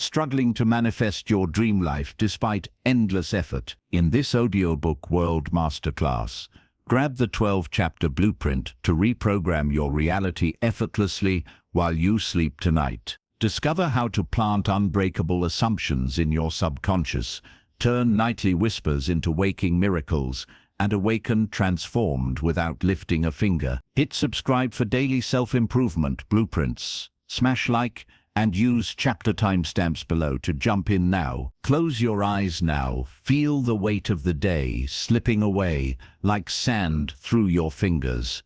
Struggling to manifest your dream life despite endless effort? In this audiobook world masterclass, grab the 12-chapter blueprint to reprogram your reality effortlessly while you sleep tonight. Discover how to plant unbreakable assumptions in your subconscious, turn nightly whispers into waking miracles, and awaken transformed without lifting a finger. Hit subscribe for daily self-improvement blueprints. Smash like and use chapter timestamps below to jump in now. Close your eyes now. Feel the weight of the day slipping away like sand through your fingers.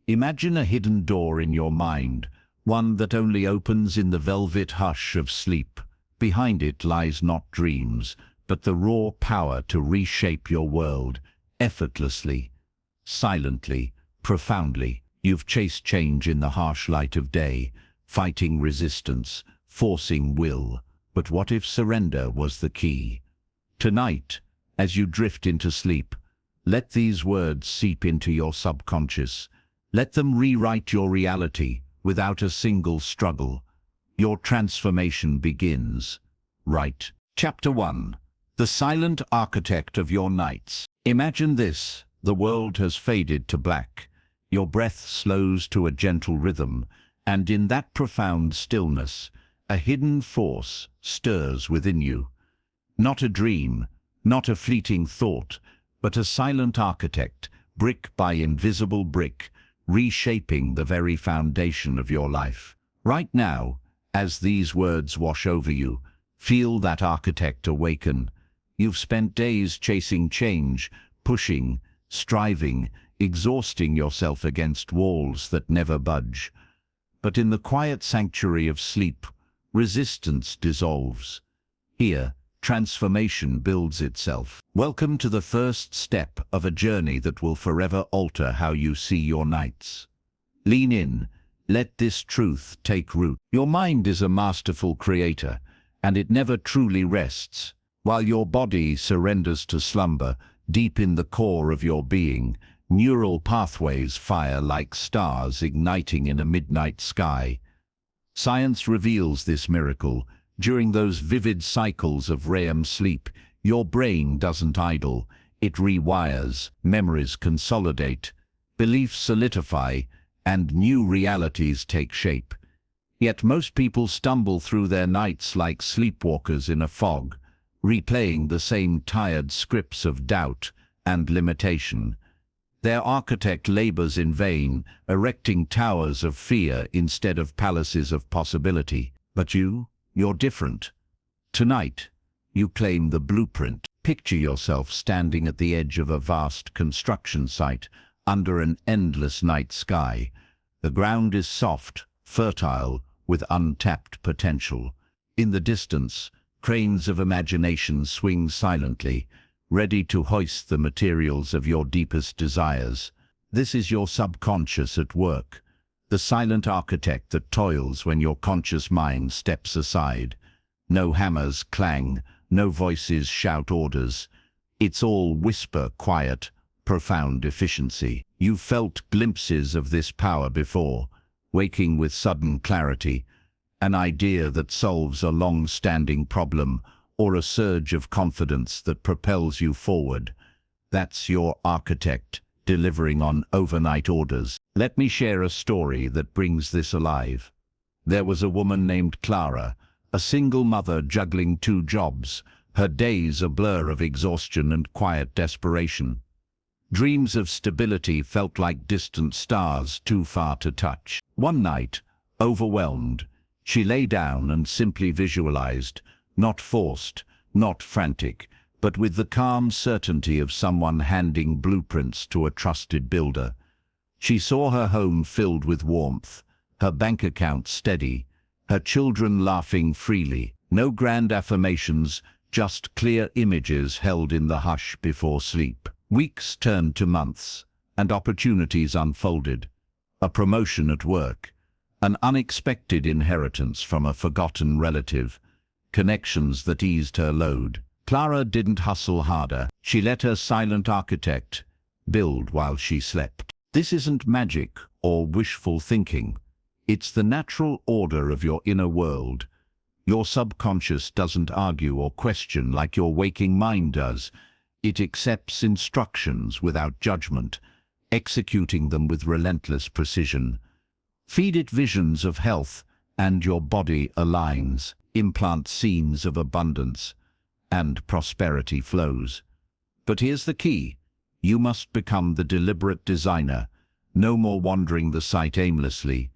Imagine a hidden door in your mind, one that only opens in the velvet hush of sleep. Behind it lies not dreams, but the raw power to reshape your world, effortlessly, silently, profoundly. You've chased change in the harsh light of day, fighting resistance, forcing will. But what if surrender was the key? Tonight, as you drift into sleep, let these words seep into your subconscious. Let them rewrite your reality without a single struggle. Your transformation begins. Right. Chapter 1. The silent architect of your nights. Imagine this. The world has faded to black. Your breath slows to a gentle rhythm, and in that profound stillness, a hidden force stirs within you. Not a dream, not a fleeting thought, but a silent architect, brick by invisible brick, reshaping the very foundation of your life. Right now, as these words wash over you, feel that architect awaken. You've spent days chasing change, pushing, striving, exhausting yourself against walls that never budge. But in the quiet sanctuary of sleep, resistance dissolves. Here, transformation builds itself. Welcome to the first step of a journey that will forever alter how you see your nights. Lean in. Let this truth take root. Your mind is a masterful creator, and it never truly rests. While your body surrenders to slumber, deep in the core of your being, neural pathways fire like stars igniting in a midnight sky. Science reveals this miracle. During those vivid cycles of REM sleep, your brain doesn't idle. It rewires, memories consolidate, beliefs solidify, and new realities take shape. Yet most people stumble through their nights like sleepwalkers in a fog, replaying the same tired scripts of doubt and limitation. Their architect labors in vain, erecting towers of fear instead of palaces of possibility. But you're different. Tonight, you claim the blueprint. Picture yourself standing at the edge of a vast construction site under an endless night sky. The ground is soft, fertile, with untapped potential. In the distance, cranes of imagination swing silently, ready to hoist the materials of your deepest desires. This is your subconscious at work, the silent architect that toils when your conscious mind steps aside. No hammers clang, no voices shout orders. It's all whisper, quiet, profound efficiency. You've felt glimpses of this power before, waking with sudden clarity, an idea that solves a long-standing problem, or a surge of confidence that propels you forward. That's your architect, delivering on overnight orders. Let me share a story that brings this alive. There was a woman named Clara, a single mother juggling 2 jobs, her days a blur of exhaustion and quiet desperation. Dreams of stability felt like distant stars too far to touch. One night, overwhelmed, she lay down and simply visualized, not forced, not frantic, but with the calm certainty of someone handing blueprints to a trusted builder. She saw her home filled with warmth, her bank account steady, her children laughing freely. No grand affirmations, just clear images held in the hush before sleep. Weeks turned to months, and opportunities unfolded. A promotion at work, an unexpected inheritance from a forgotten relative, connections that eased her load. Clara didn't hustle harder. She let her silent architect build while she slept. This isn't magic or wishful thinking. It's the natural order of your inner world. Your subconscious doesn't argue or question like your waking mind does. It accepts instructions without judgment, executing them with relentless precision. Feed it visions of health, and your body aligns. Implant scenes of abundance, and prosperity flows. But here's the key. You must become the deliberate designer. No more wandering the site aimlessly.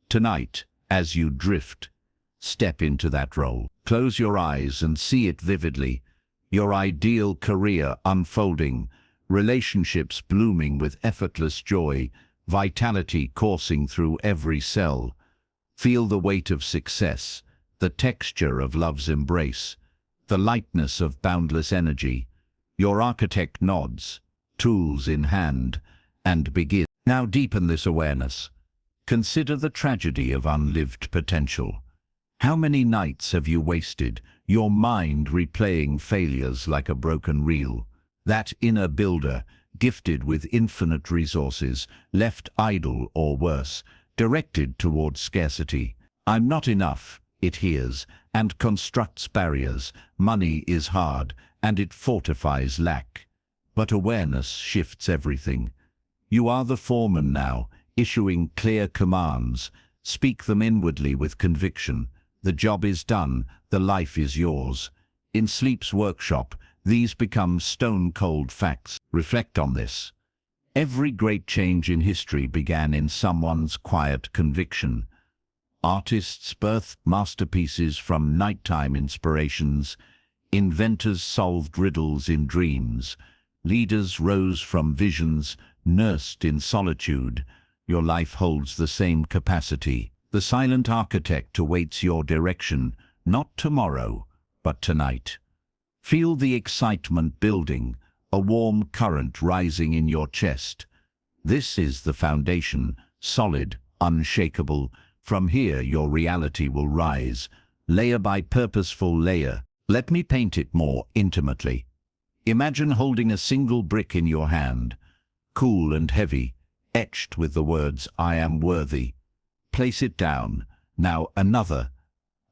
Tonight, as you drift, step into that role. Close your eyes and see it vividly. Your ideal career unfolding, relationships blooming with effortless joy, vitality coursing through every cell. Feel the weight of success, the texture of love's embrace, the lightness of boundless energy. Your architect nods, tools in hand, and begin. Now deepen this awareness. Consider the tragedy of unlived potential. How many nights have you wasted, your mind replaying failures like a broken reel? That inner builder, gifted with infinite resources, left idle or worse, directed towards scarcity. I'm not enough, it hears, and constructs barriers. Money is hard, and it fortifies lack. But awareness shifts everything. You are the foreman now, issuing clear commands. Speak them inwardly with conviction. The job is done, the life is yours. In sleep's workshop, these become stone-cold facts. Reflect on this. Every great change in history began in someone's quiet conviction. Artists birthed masterpieces from nighttime inspirations. Inventors solved riddles in dreams. Leaders rose from visions nursed in solitude. Your life holds the same capacity. The silent architect awaits your direction, not tomorrow, but tonight. Feel the excitement building, a warm current rising in your chest. This is the foundation, solid, unshakable. From here your reality will rise, layer by purposeful layer. Let me paint it more intimately. Imagine holding a single brick in your hand, cool and heavy, etched with the words, "I am worthy." Place it down. Now another.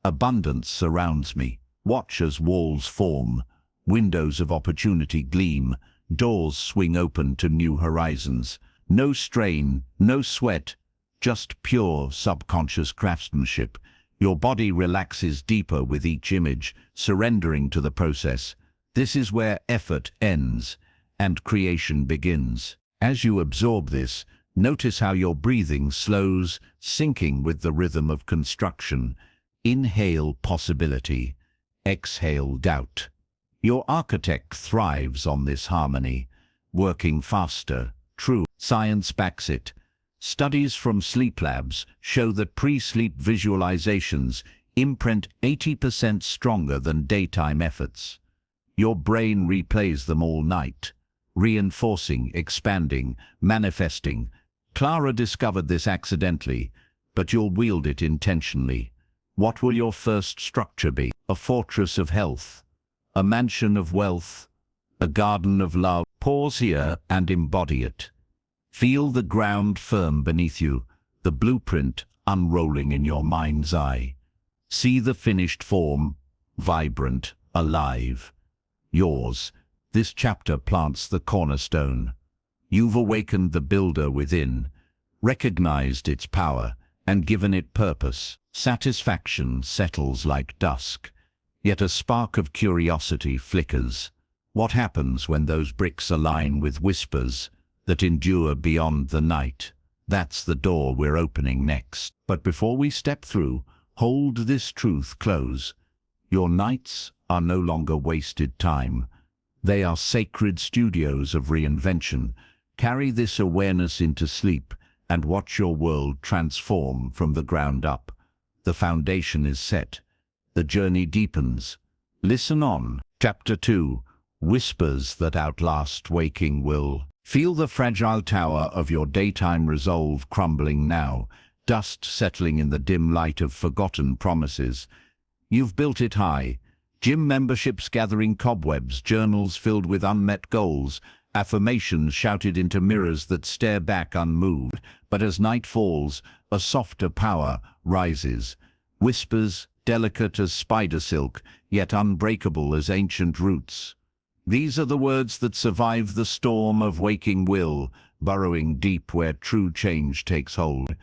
Abundance surrounds me. Watch as walls form, windows of opportunity gleam, doors swing open to new horizons. No strain, no sweat, just pure subconscious craftsmanship. Your body relaxes deeper with each image, surrendering to the process. This is where effort ends and creation begins. As you absorb this, notice how your breathing slows, syncing with the rhythm of construction. Inhale possibility, exhale doubt. Your architect thrives on this harmony, working faster, true. Science backs it. Studies from sleep labs show that pre-sleep visualizations imprint 80% stronger than daytime efforts. Your brain replays them all night, reinforcing, expanding, manifesting. Clara discovered this accidentally, but you'll wield it intentionally. What will your first structure be? A fortress of health, a mansion of wealth, a garden of love. Pause here and embody it. Feel the ground firm beneath you, the blueprint unrolling in your mind's eye. See the finished form, vibrant, alive. Yours. This chapter plants the cornerstone. You've awakened the builder within, recognized its power, and given it purpose. Satisfaction settles like dusk, yet a spark of curiosity flickers. What happens when those bricks align with whispers that endure beyond the night? That's the door we're opening next. But before we step through, hold this truth close. Your nights are no longer wasted time. They are sacred studios of reinvention. Carry this awareness into sleep and watch your world transform from the ground up. The foundation is set. The journey deepens. Listen on. Chapter 2. Whispers that outlast waking will. Feel the fragile tower of your daytime resolve crumbling now, dust settling in the dim light of forgotten promises. You've built it high. Gym memberships gathering cobwebs, journals filled with unmet goals, affirmations shouted into mirrors that stare back unmoved. But as night falls, a softer power rises. Whispers, delicate as spider silk, yet unbreakable as ancient roots. These are the words that survive the storm of waking will, burrowing deep where true change takes hold.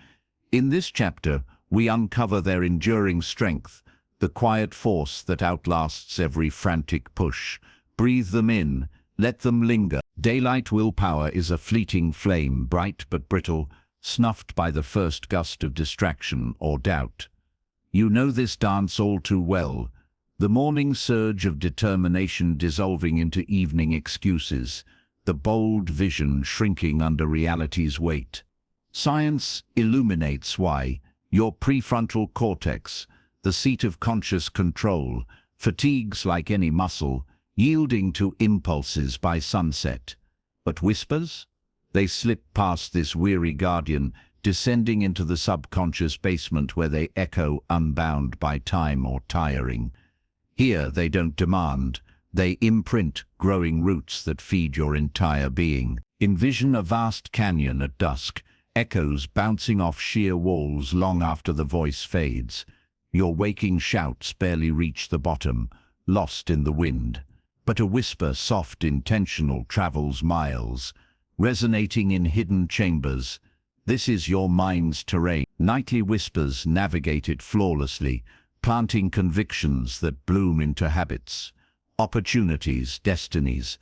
In this chapter, we uncover their enduring strength, the quiet force that outlasts every frantic push. Breathe them in, let them linger. Daylight willpower is a fleeting flame, bright but brittle, snuffed by the first gust of distraction or doubt. You know this dance all too well, the morning surge of determination dissolving into evening excuses, the bold vision shrinking under reality's weight. Science illuminates why. Your prefrontal cortex, the seat of conscious control, fatigues like any muscle, yielding to impulses by sunset. But whispers? They slip past this weary guardian, descending into the subconscious basement where they echo unbound by time or tiring. Here they don't demand, they imprint, growing roots that feed your entire being. Envision a vast canyon at dusk, echoes bouncing off sheer walls long after the voice fades. Your waking shouts barely reach the bottom, lost in the wind. But a whisper, soft, intentional, travels miles, resonating in hidden chambers. This is your mind's terrain. Nightly whispers navigate it flawlessly, planting convictions that bloom into habits, opportunities, destinies.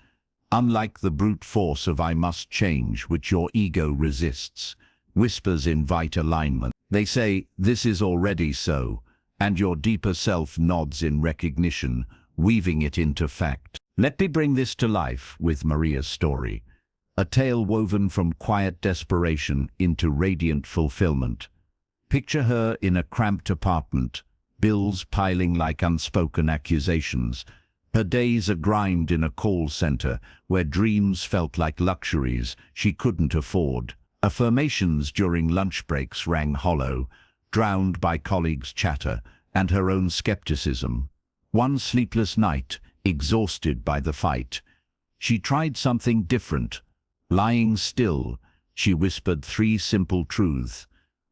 Unlike the brute force of "I must change," which your ego resists, whispers invite alignment. They say, "This is already so," and your deeper self nods in recognition, weaving it into fact. Let me bring this to life with Maria's story. A tale woven from quiet desperation into radiant fulfillment. Picture her in a cramped apartment, bills piling like unspoken accusations. Her days agrind in a call center where dreams felt like luxuries she couldn't afford. Affirmations during lunch breaks rang hollow, drowned by colleagues' chatter and her own skepticism. One sleepless night, exhausted by the fight, she tried something different. Lying still, she whispered 3 simple truths.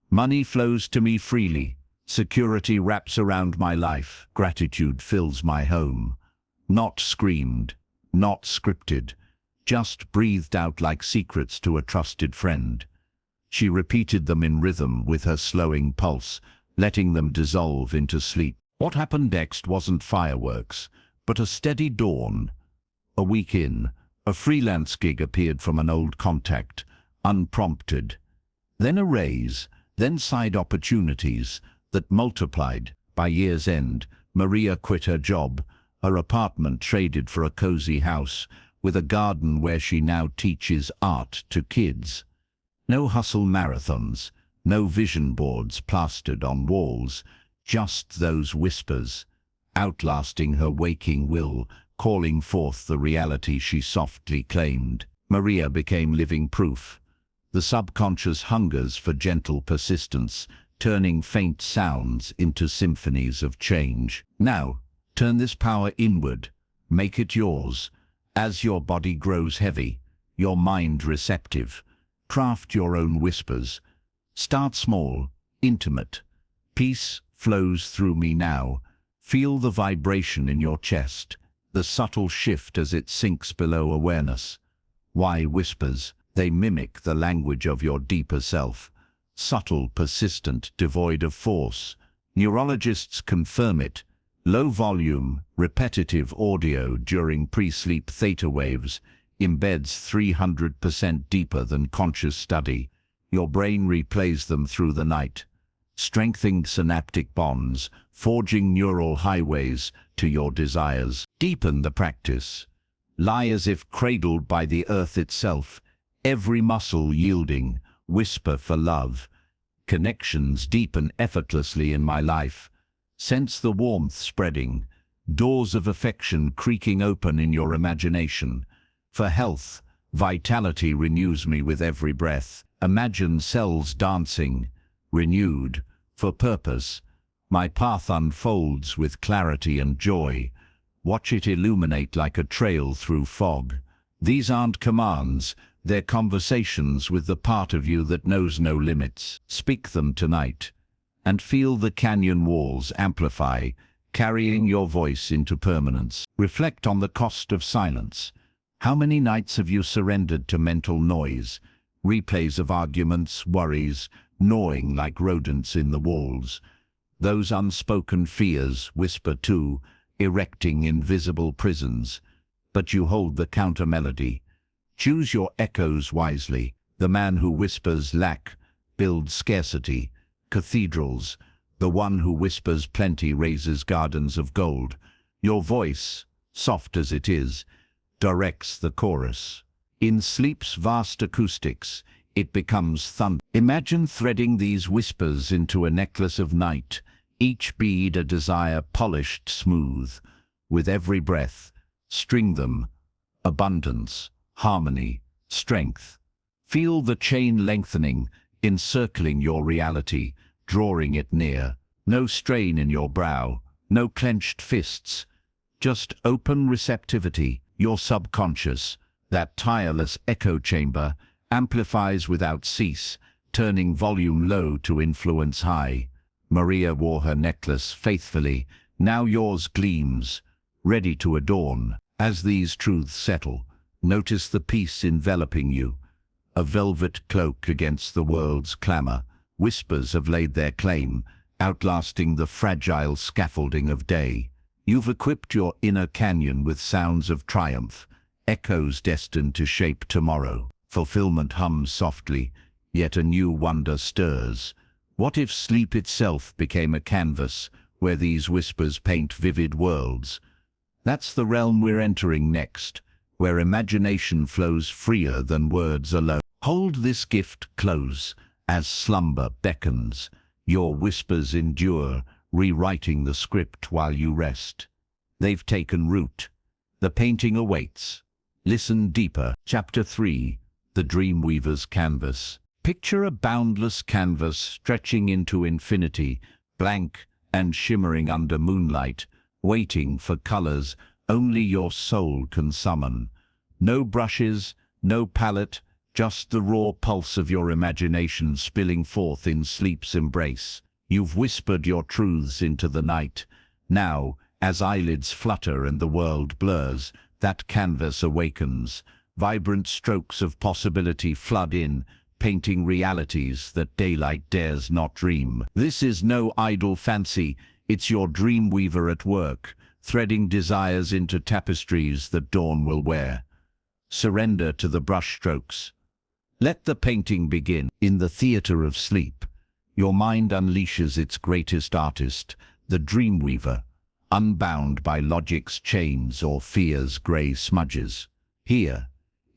Money flows to me freely. Security wraps around my life. Gratitude fills my home. Not screamed, not scripted, just breathed out like secrets to a trusted friend. She repeated them in rhythm with her slowing pulse, letting them dissolve into sleep. What happened next wasn't fireworks, but a steady dawn. A week in, a freelance gig appeared from an old contact, unprompted. Then a raise, then side opportunities that multiplied. By year's end, Maria quit her job, her apartment traded for a cozy house, with a garden where she now teaches art to kids. No hustle marathons, no vision boards plastered on walls, just those whispers, outlasting her waking will, calling forth the reality she softly claimed. Maria became living proof. The subconscious hungers for gentle persistence, turning faint sounds into symphonies of change. Now, turn this power inward, make it yours. As your body grows heavy, your mind receptive, craft your own whispers. Start small, intimate. Peace flows through me now. Feel the vibration in your chest, the subtle shift as it sinks below awareness. Why whispers? They mimic the language of your deeper self. Subtle, persistent, devoid of force. Neurologists confirm it. Low volume, repetitive audio during pre-sleep theta waves embeds 300% deeper than conscious study. Your brain replays them through the night, strengthening synaptic bonds, forging neural highways to your desires. Deepen the practice. Lie as if cradled by the earth itself, every muscle yielding. Whisper for love. Connections deepen effortlessly in my life. Sense the warmth spreading, doors of affection creaking open in your imagination. For health, vitality renews me with every breath. Imagine cells dancing, renewed. For purpose, my path unfolds with clarity and joy. Watch it illuminate like a trail through fog. These aren't commands, they're conversations with the part of you that knows no limits. Speak them tonight, and feel the canyon walls amplify, carrying your voice into permanence. Reflect on the cost of silence. How many nights have you surrendered to mental noise, replays of arguments, worries, gnawing like rodents in the walls? Those unspoken fears whisper too, erecting invisible prisons. But you hold the counter-melody. Choose your echoes wisely. The man who whispers lack builds scarcity, cathedrals. The one who whispers plenty raises gardens of gold. Your voice, soft as it is, directs the chorus. In sleep's vast acoustics, it becomes thunder. Imagine threading these whispers into a necklace of night, each bead a desire polished smooth. With every breath, string them. Abundance, harmony, strength. Feel the chain lengthening, encircling your reality, drawing it near. No strain in your brow, no clenched fists. Just open receptivity. Your subconscious, that tireless echo chamber, amplifies without cease, turning volume low to influence high. Maria wore her necklace faithfully. Now yours gleams, ready to adorn. As these truths settle, notice the peace enveloping you. A velvet cloak against the world's clamor. Whispers have laid their claim, outlasting the fragile scaffolding of day. You've equipped your inner canyon with sounds of triumph, echoes destined to shape tomorrow. Fulfillment hums softly, yet a new wonder stirs. What if sleep itself became a canvas where these whispers paint vivid worlds? That's the realm we're entering next, where imagination flows freer than words alone. Hold this gift close as slumber beckons. Your whispers endure, rewriting the script while you rest. They've taken root. The painting awaits. Listen deeper. Chapter 3. The Dreamweaver's Canvas. Picture a boundless canvas stretching into infinity, blank and shimmering under moonlight, waiting for colors only your soul can summon. No brushes, no palette, just the raw pulse of your imagination spilling forth in sleep's embrace. You've whispered your truths into the night. Now, as eyelids flutter and the world blurs, that canvas awakens. Vibrant strokes of possibility flood in, painting realities that daylight dares not dream. This is no idle fancy, it's your dream weaver at work, threading desires into tapestries that dawn will wear. Surrender to the brushstrokes. Let the painting begin. In the theater of sleep, your mind unleashes its greatest artist, the dreamweaver, unbound by logic's chains or fear's grey smudges. Here,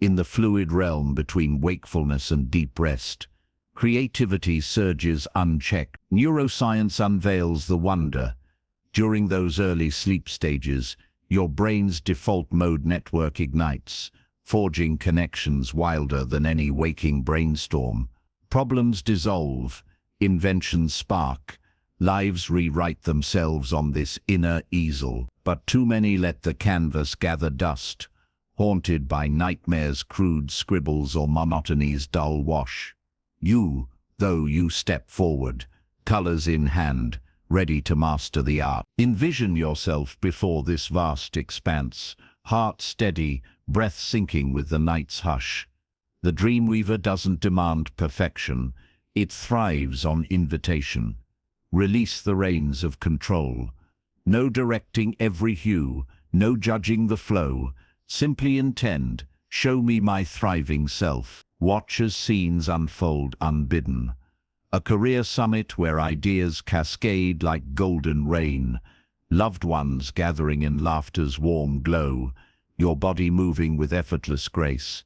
in the fluid realm between wakefulness and deep rest, creativity surges unchecked. Neuroscience unveils the wonder. During those early sleep stages, your brain's default mode network ignites, forging connections wilder than any waking brainstorm. Problems dissolve, inventions spark, lives rewrite themselves on this inner easel. But too many let the canvas gather dust, haunted by nightmares, crude scribbles, or monotony's dull wash. You, though, you step forward, colors in hand, ready to master the art. Envision yourself before this vast expanse, heart steady, breath sinking with the night's hush. The dreamweaver doesn't demand perfection, it thrives on invitation. Release the reins of control. No directing every hue, no judging the flow. Simply intend, show me my thriving self. Watch as scenes unfold unbidden. A career summit where ideas cascade like golden rain. Loved ones gathering in laughter's warm glow. Your body moving with effortless grace.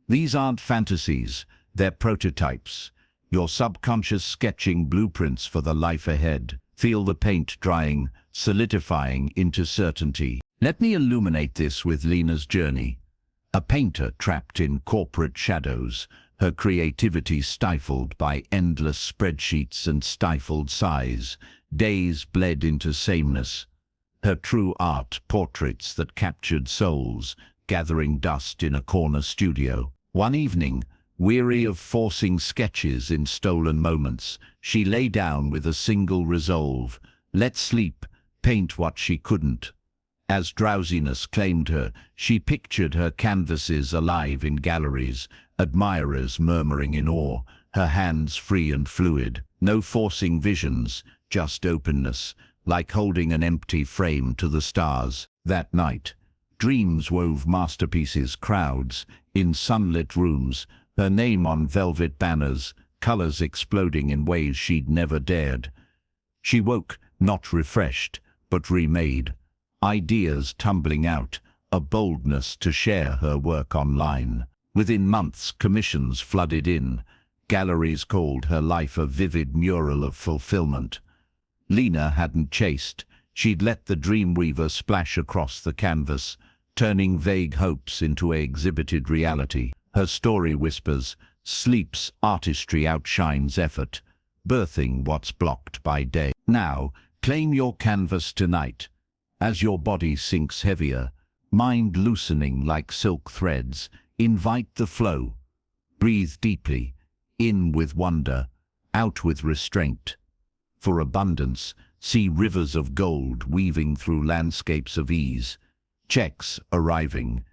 These aren't fantasies, they're prototypes. Your subconscious sketching blueprints for the life ahead. Feel the paint drying, solidifying into certainty. Let me illuminate this with Lena's journey. A painter trapped in corporate shadows, her creativity stifled by endless spreadsheets and stifled sighs. Days bled into sameness. Her true art, portraits that captured souls, gathering dust in a corner studio. One evening, Weary of forcing sketches in stolen moments, she lay down with a single resolve: let sleep paint what she couldn't. As drowsiness claimed her, she pictured her canvases alive in galleries, admirers murmuring in awe, her hands free and fluid. No forcing visions, just openness, like holding an empty frame to the stars. That night, dreams wove masterpieces, crowds, in sunlit rooms, her name on velvet banners, colors exploding in ways she'd never dared. She woke, not refreshed, but remade. Ideas tumbling out, a boldness to share her work online. Within months, commissions flooded in. Galleries called her life a vivid mural of fulfillment. Lena hadn't chased. She'd let the dreamweaver splash across the canvas, turning vague hopes into an exhibited reality. Her story whispers, sleep's artistry outshines effort, birthing what's blocked by day. Now, claim your canvas tonight. As your body sinks heavier, mind loosening like silk threads, invite the flow. Breathe deeply, in with wonder, out with restraint. For abundance, see rivers of gold weaving through landscapes of ease. Checks arriving,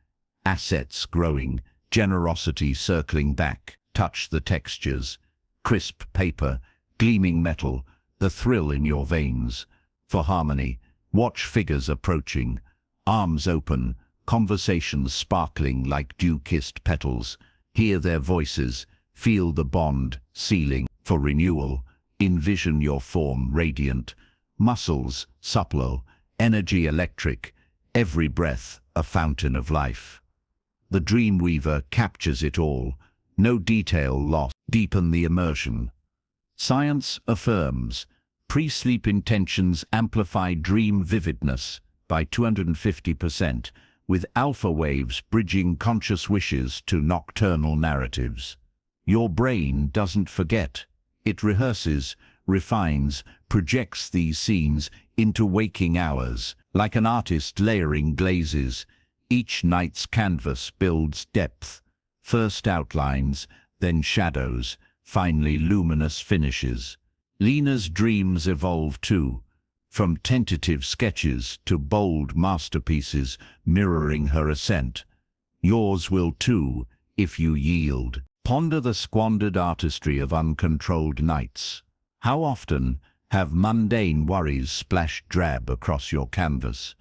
assets growing, generosity circling back. Touch the textures, crisp paper, gleaming metal, the thrill in your veins. For harmony, watch figures approaching, arms open, conversations sparkling like dew-kissed petals. Hear their voices, feel the bond sealing. For renewal, envision your form radiant, muscles supple, energy electric, every breath a fountain of life. The dreamweaver captures it all, no detail lost. Deepen the immersion. Science affirms pre-sleep intentions amplify dream vividness by 250%, with alpha waves bridging conscious wishes to nocturnal narratives. Your brain doesn't forget. It rehearses, refines, projects these scenes into waking hours. Like an artist layering glazes, each night's canvas builds depth. First outlines, then shadows, finally luminous finishes. Lena's dreams evolve too, from tentative sketches to bold masterpieces mirroring her ascent. Yours will too, if you yield. Ponder the squandered artistry of uncontrolled nights. How often have mundane worries splashed drab across your canvas?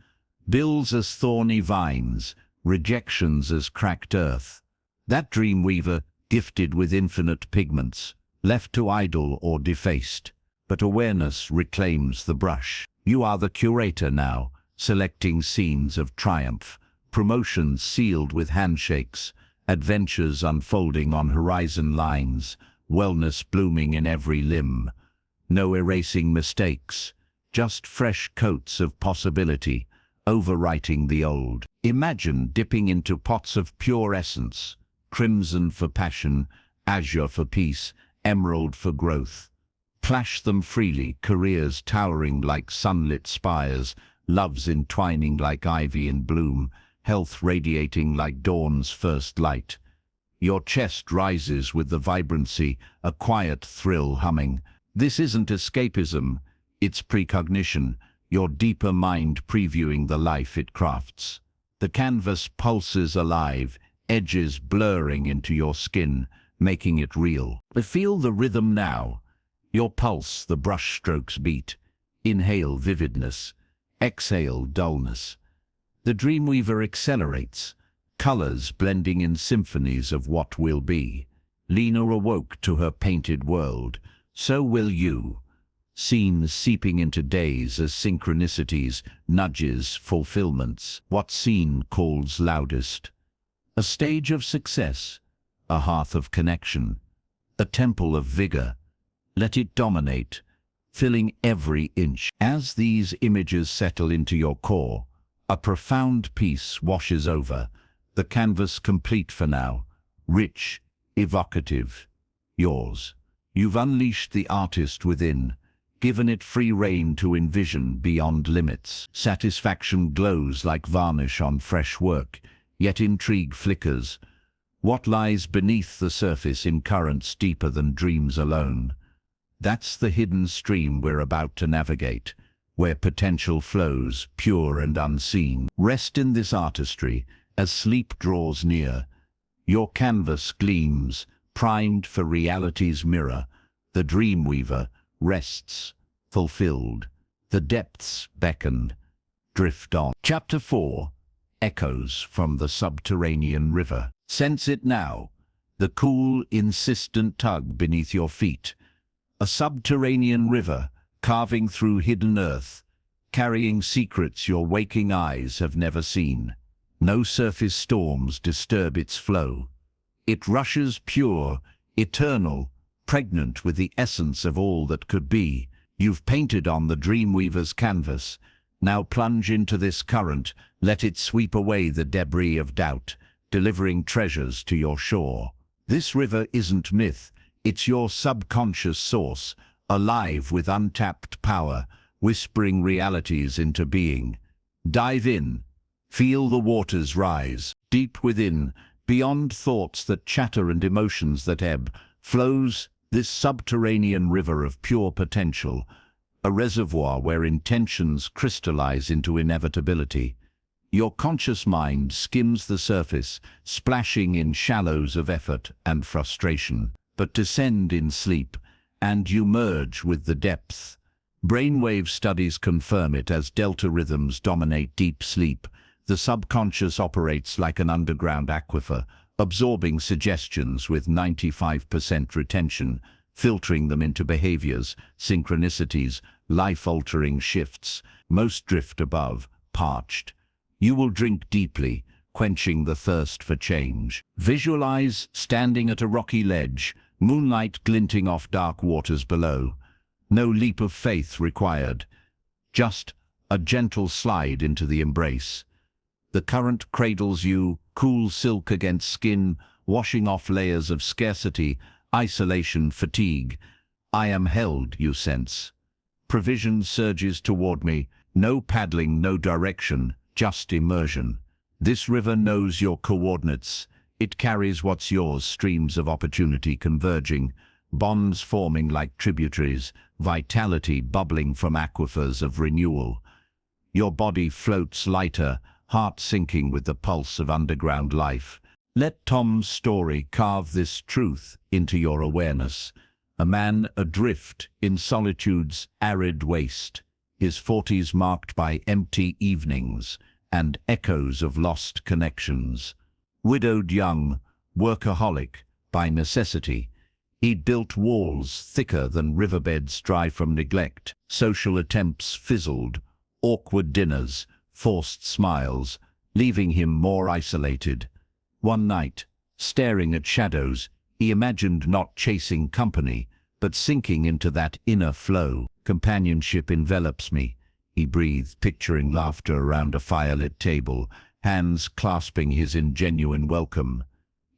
Bills as thorny vines, rejections as cracked earth. That dreamweaver, gifted with infinite pigments, left to idle or defaced, but awareness reclaims the brush. You are the curator now, selecting scenes of triumph, promotions sealed with handshakes, adventures unfolding on horizon lines, wellness blooming in every limb. No erasing mistakes, just fresh coats of possibility, overwriting the old. Imagine dipping into pots of pure essence, crimson for passion, azure for peace, emerald for growth. Plash them freely, careers towering like sunlit spires, loves entwining like ivy in bloom, health radiating like dawn's first light. Your chest rises with the vibrancy, a quiet thrill humming. This isn't escapism, it's precognition, your deeper mind previewing the life it crafts. The canvas pulses alive, edges blurring into your skin, making it real. But feel the rhythm now. Your pulse, the brush strokes beat. Inhale vividness, exhale dullness. The dreamweaver accelerates, colors blending in symphonies of what will be. Lena awoke to her painted world. So will you. Scenes seeping into days as synchronicities, nudges, fulfillments. What scene calls loudest? A stage of success, a hearth of connection, a temple of vigor. Let it dominate, filling every inch. As these images settle into your core, a profound peace washes over, the canvas complete for now, rich, evocative, yours. You've unleashed the artist within, given it free rein to envision beyond limits. Satisfaction glows like varnish on fresh work, yet intrigue flickers. What lies beneath the surface in currents deeper than dreams alone? That's the hidden stream we're about to navigate, where potential flows, pure and unseen. Rest in this artistry as sleep draws near. Your canvas gleams, primed for reality's mirror. The dream weaver rests, fulfilled. The depths beckon. Drift on. Chapter 4. Echoes from the subterranean river. Sense it now, the cool, insistent tug beneath your feet. A subterranean river, carving through hidden earth, carrying secrets your waking eyes have never seen. No surface storms disturb its flow. It rushes pure, eternal, pregnant with the essence of all that could be. You've painted on the Dreamweaver's canvas. Now plunge into this current, let it sweep away the debris of doubt, delivering treasures to your shore. This river isn't myth, it's your subconscious source, alive with untapped power, whispering realities into being. Dive in, feel the waters rise. Deep within, beyond thoughts that chatter and emotions that ebb, flows this subterranean river of pure potential, a reservoir where intentions crystallize into inevitability. Your conscious mind skims the surface, splashing in shallows of effort and frustration. But descend in sleep, and you merge with the depth. Brainwave studies confirm it as delta rhythms dominate deep sleep. The subconscious operates like an underground aquifer, absorbing suggestions with 95% retention, filtering them into behaviors, synchronicities, life-altering shifts. Most drift above, parched. You will drink deeply, quenching the thirst for change. Visualize standing at a rocky ledge, moonlight glinting off dark waters below. No leap of faith required, just a gentle slide into the embrace. The current cradles you, cool silk against skin, washing off layers of scarcity, isolation, fatigue. I am held, you sense. Provision surges toward me, no paddling, no direction, just immersion. This river knows your coordinates. It carries what's yours, streams of opportunity converging, bonds forming like tributaries, vitality bubbling from aquifers of renewal. Your body floats lighter, heart sinking with the pulse of underground life. Let Tom's story carve this truth into your awareness. A man adrift in solitude's arid waste, his 40s marked by empty evenings and echoes of lost connections. Widowed young, workaholic by necessity, he'd built walls thicker than riverbeds dry from neglect. Social attempts fizzled, awkward dinners, forced smiles, leaving him more isolated. One night, staring at shadows, he imagined not chasing company, but sinking into that inner flow. Companionship envelops me, he breathed, picturing laughter around a firelit table, hands clasping his ingenuine welcome.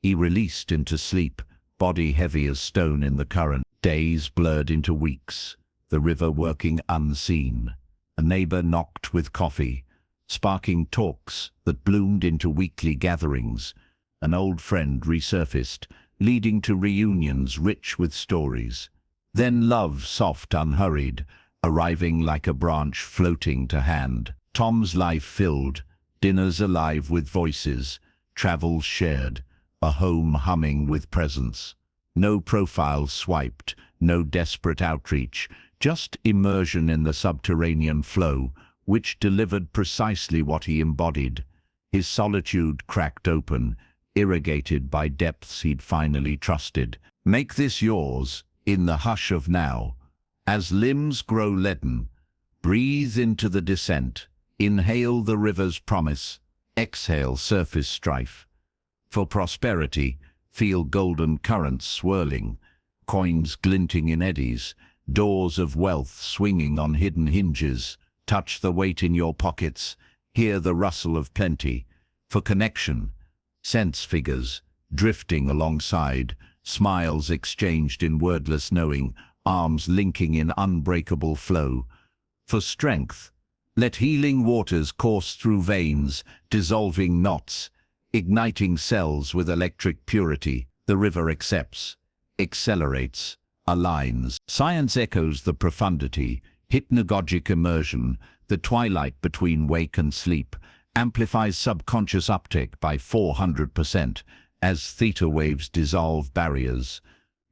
He released into sleep, body heavy as stone in the current. Days blurred into weeks, the river working unseen. A neighbor knocked with coffee, sparking talks that bloomed into weekly gatherings. An old friend resurfaced, leading to reunions rich with stories. Then love, soft, unhurried, arriving like a branch floating to hand. Tom's life filled, dinners alive with voices, travels shared, a home humming with presence. No profiles swiped, no desperate outreach, just immersion in the subterranean flow, which delivered precisely what he embodied. His solitude cracked open, irrigated by depths he'd finally trusted. Make this yours, in the hush of now. As limbs grow leaden, breathe into the descent. Inhale the river's promise, exhale surface strife. For prosperity, feel golden currents swirling, coins glinting in eddies, doors of wealth swinging on hidden hinges. Touch the weight in your pockets, hear the rustle of plenty. For connection, sense figures, drifting alongside, smiles exchanged in wordless knowing, arms linking in unbreakable flow. For strength, let healing waters course through veins, dissolving knots. igniting cells with electric purity. The river accepts, accelerates, aligns. Science echoes the profundity, hypnagogic immersion, the twilight between wake and sleep, amplifies subconscious uptake by 400% as theta waves dissolve barriers.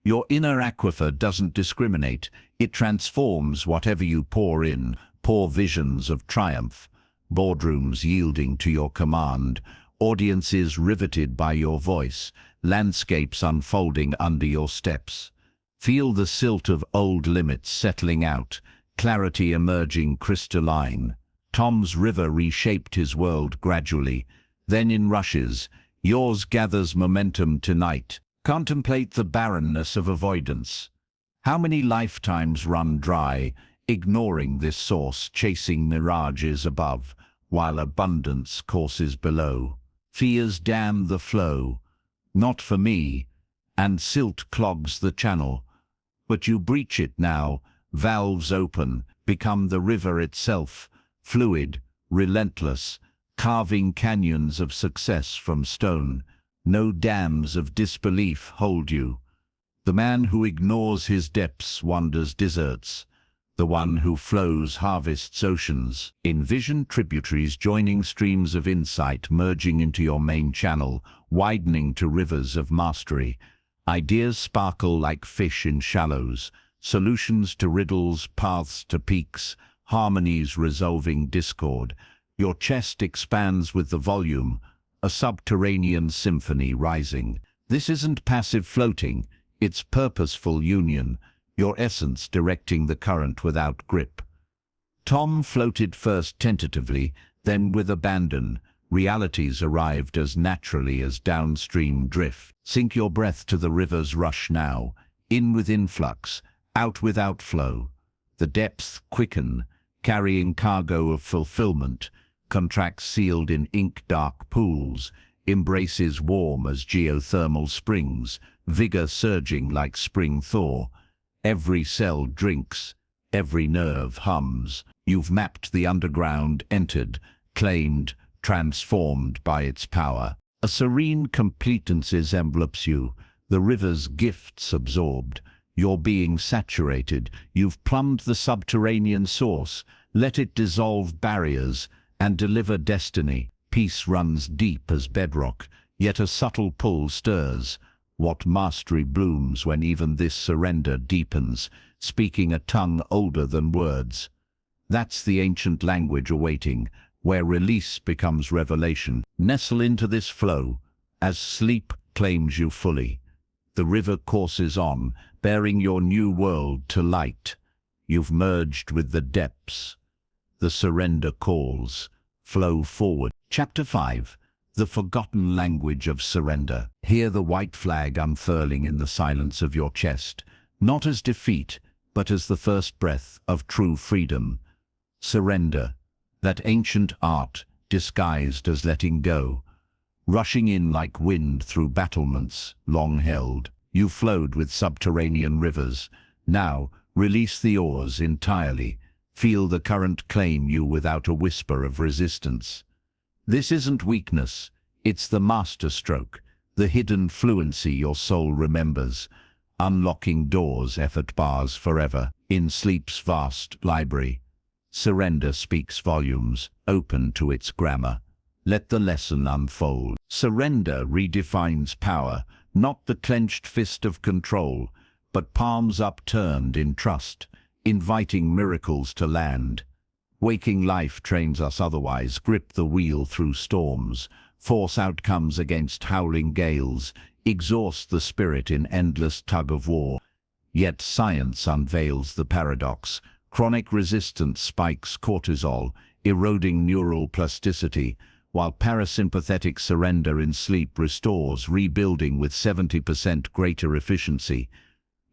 Your inner aquifer doesn't discriminate, it transforms whatever you pour in. Pour visions of triumph, boardrooms yielding to your command, audiences riveted by your voice, landscapes unfolding under your steps. Feel the silt of old limits settling out, clarity emerging crystalline. Tom's river reshaped his world gradually, then in rushes. Yours gathers momentum tonight. Contemplate the barrenness of avoidance. How many lifetimes run dry, ignoring this source, chasing mirages above, while abundance courses below? Fears dam the flow. Not for me, and silt clogs the channel. But you breach it now, valves open, become the river itself, fluid, relentless, carving canyons of success from stone. No dams of disbelief hold you. The man who ignores his depths wanders deserts. The one who flows harvests oceans. Envision tributaries joining streams of insight, merging into your main channel, widening to rivers of mastery. Ideas sparkle like fish in shallows, solutions to riddles, paths to peaks, harmonies resolving discord. Your chest expands with the volume, a subterranean symphony rising. This isn't passive floating, it's purposeful union, your essence directing the current without grip. Tom floated first tentatively, then with abandon. Realities arrived as naturally as downstream drift. Sink your breath to the river's rush now, in with influx, out with outflow. The depths quicken, carrying cargo of fulfillment, contracts sealed in ink-dark pools, embraces warm as geothermal springs, vigor surging like spring thaw. Every cell drinks, every nerve hums. You've mapped the underground, entered, claimed, transformed by its power. A serene completence envelops you, the river's gifts absorbed, your being saturated. You've plumbed the subterranean source, let it dissolve barriers and deliver destiny. Peace runs deep as bedrock, yet a subtle pull stirs. What mastery blooms when even this surrender deepens, speaking a tongue older than words. That's the ancient language awaiting, where release becomes revelation. Nestle into this flow, as sleep claims you fully. The river courses on, bearing your new world to light. You've merged with the depths. The surrender calls. Flow forward. Chapter 5. The forgotten language of surrender. Hear the white flag unfurling in the silence of your chest, not as defeat, but as the first breath of true freedom. Surrender, that ancient art disguised as letting go, rushing in like wind through battlements long held. You flowed with subterranean rivers. Now, release the oars entirely. Feel the current claim you without a whisper of resistance. This isn't weakness, it's the masterstroke, the hidden fluency your soul remembers, unlocking doors effort bars forever in sleep's vast library. Surrender speaks volumes, open to its grammar. Let the lesson unfold. Surrender redefines power, not the clenched fist of control, but palms upturned in trust, inviting miracles to land. Waking life trains us otherwise. Grip the wheel through storms, force outcomes against howling gales, exhaust the spirit in endless tug-of-war. Yet science unveils the paradox. Chronic resistance spikes cortisol, eroding neural plasticity, while parasympathetic surrender in sleep restores, rebuilding with 70% greater efficiency.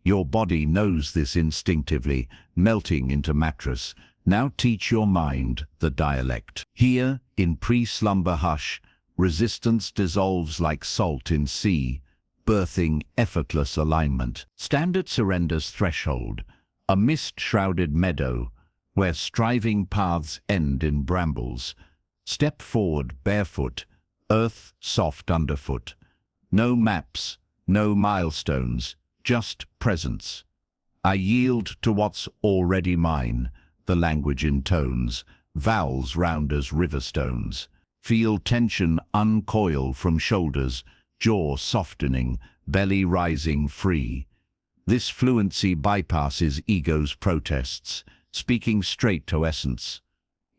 Your body knows this instinctively, melting into mattress. Now teach your mind the dialect. Here, in pre-slumber hush, resistance dissolves like salt in sea, birthing effortless alignment. Stand at surrender's threshold, a mist-shrouded meadow, where striving paths end in brambles. Step forward barefoot, earth soft underfoot. No maps, no milestones, just presence. I yield to what's already mine, the language intones, vowels round as river stones. Feel tension uncoil from shoulders, jaw softening, belly rising free. This fluency bypasses ego's protests, speaking straight to essence.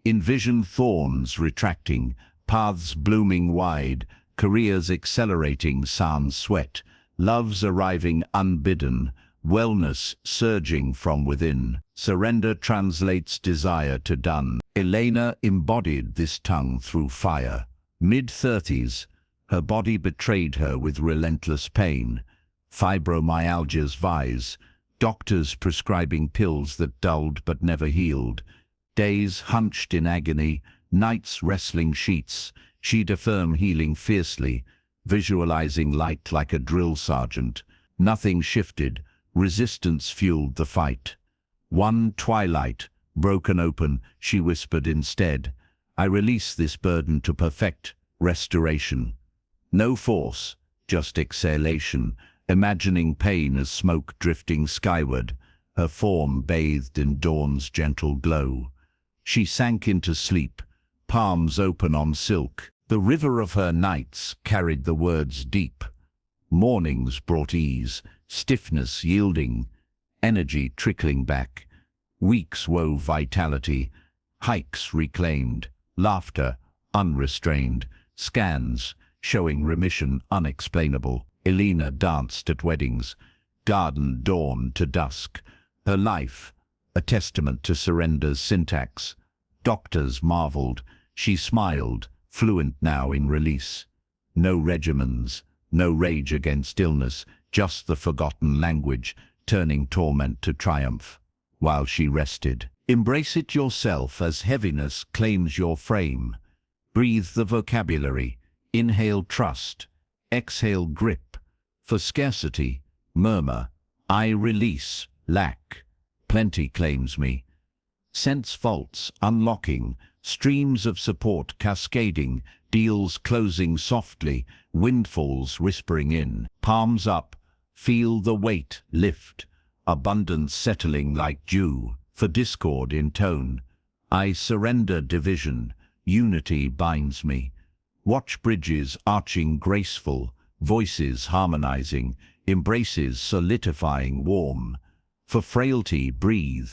Envision thorns retracting, paths blooming wide, careers accelerating sans sweat, loves arriving unbidden, wellness surging from within. Surrender translates desire to done. Elena embodied this tongue through fire. Mid-30s, her body betrayed her with relentless pain. Fibromyalgia's vise, doctors prescribing pills that dulled but never healed. Days hunched in agony, nights wrestling sheets. She'd affirm healing fiercely, visualizing light like a drill sergeant. Nothing shifted, resistance fueled the fight. One twilight, broken open, she whispered instead, I release this burden to perfect restoration. No force, just exhalation, imagining pain as smoke drifting skyward, her form bathed in dawn's gentle glow. She sank into sleep, palms open on silk. The river of her nights carried the words deep. Mornings brought ease, stiffness yielding, energy trickling back. Weeks wove vitality, hikes reclaimed, laughter unrestrained, scans showing remission unexplainable. Elena danced at weddings, garden dawn to dusk. Her life, a testament to surrender's syntax. Doctors marveled, she smiled, fluent now in release. No regimens, no rage against illness, just the forgotten language, turning torment to triumph. While she rested, embrace it yourself as heaviness claims your frame. Breathe the vocabulary, inhale trust, exhale grip. For scarcity, murmur, I release, lack, plenty claims me. Sense faults unlocking, streams of support cascading, deals closing softly, windfalls whispering in. Palms up, feel the weight lift, abundance settling like dew. For discord in tone, I surrender division, unity binds me. Watch bridges arching graceful, voices harmonizing, embraces solidifying warm. For frailty breathe,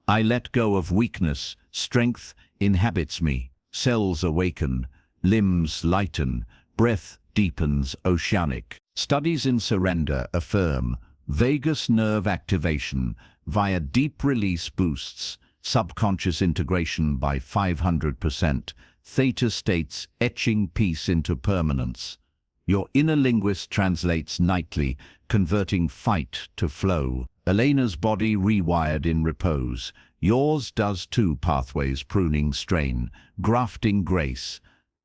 I let go of weakness, strength inhabits me. Cells awaken, limbs lighten, breath deepens oceanic. Studies in surrender affirm vagus nerve activation via deep release boosts, subconscious integration by 500%, theta states etching peace into permanence. Your inner linguist translates nightly, converting fight to flow. Elena's body rewired in repose. Yours does too, pathways pruning strain, grafting grace.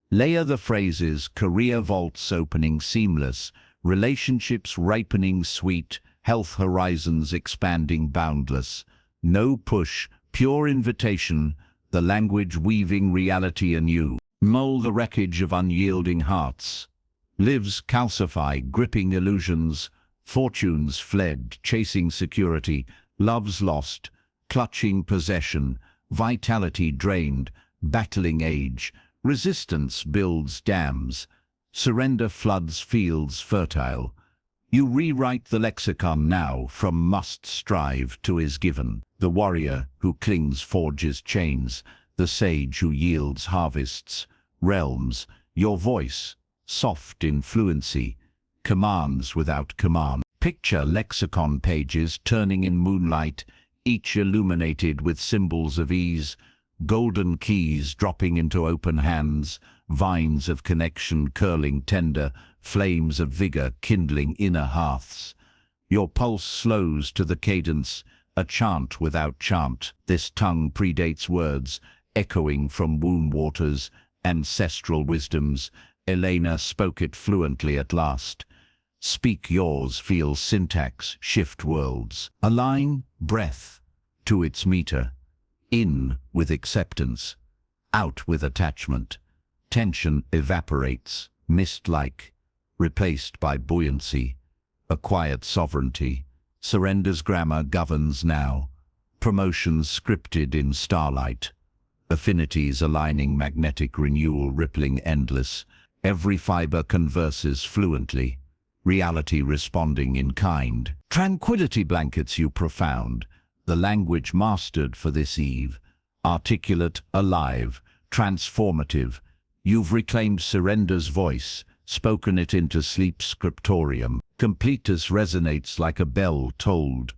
Layer the phrases, career vaults opening seamless, relationships ripening sweet, health horizons expanding boundless. No push, pure invitation, the language weaving reality anew. Mold the wreckage of unyielding hearts. Lives calcify, gripping illusions, fortunes fled, chasing security, loves lost, clutching possession, vitality drained, battling age, resistance builds dams, surrender floods fields fertile. You rewrite the lexicon now from must strive to is given. The warrior who clings forges chains, the sage who yields harvests, realms, your voice, soft in fluency, commands without command. Picture lexicon pages turning in moonlight, each illuminated with symbols of ease, golden keys dropping into open hands, vines of connection curling tender, flames of vigor kindling inner hearths. Your pulse slows to the cadence, a chant without chant. This tongue predates words, echoing from womb waters, ancestral wisdoms. Elena spoke it fluently at last. Speak yours, feel syntax, shift worlds. Align breath to its meter. In with acceptance, out with attachment. Tension evaporates, mist-like, replaced by buoyancy, a quiet sovereignty. Surrender's grammar governs now, promotions scripted in starlight, affinities aligning magnetic renewal rippling endless, every fiber converses fluently, reality responding in kind. Tranquility blankets you profound, the language mastered for this eve, articulate, alive, transformative. You've reclaimed surrender's voice, spoken it into sleep's scriptorium. Completus resonates like a bell tolled.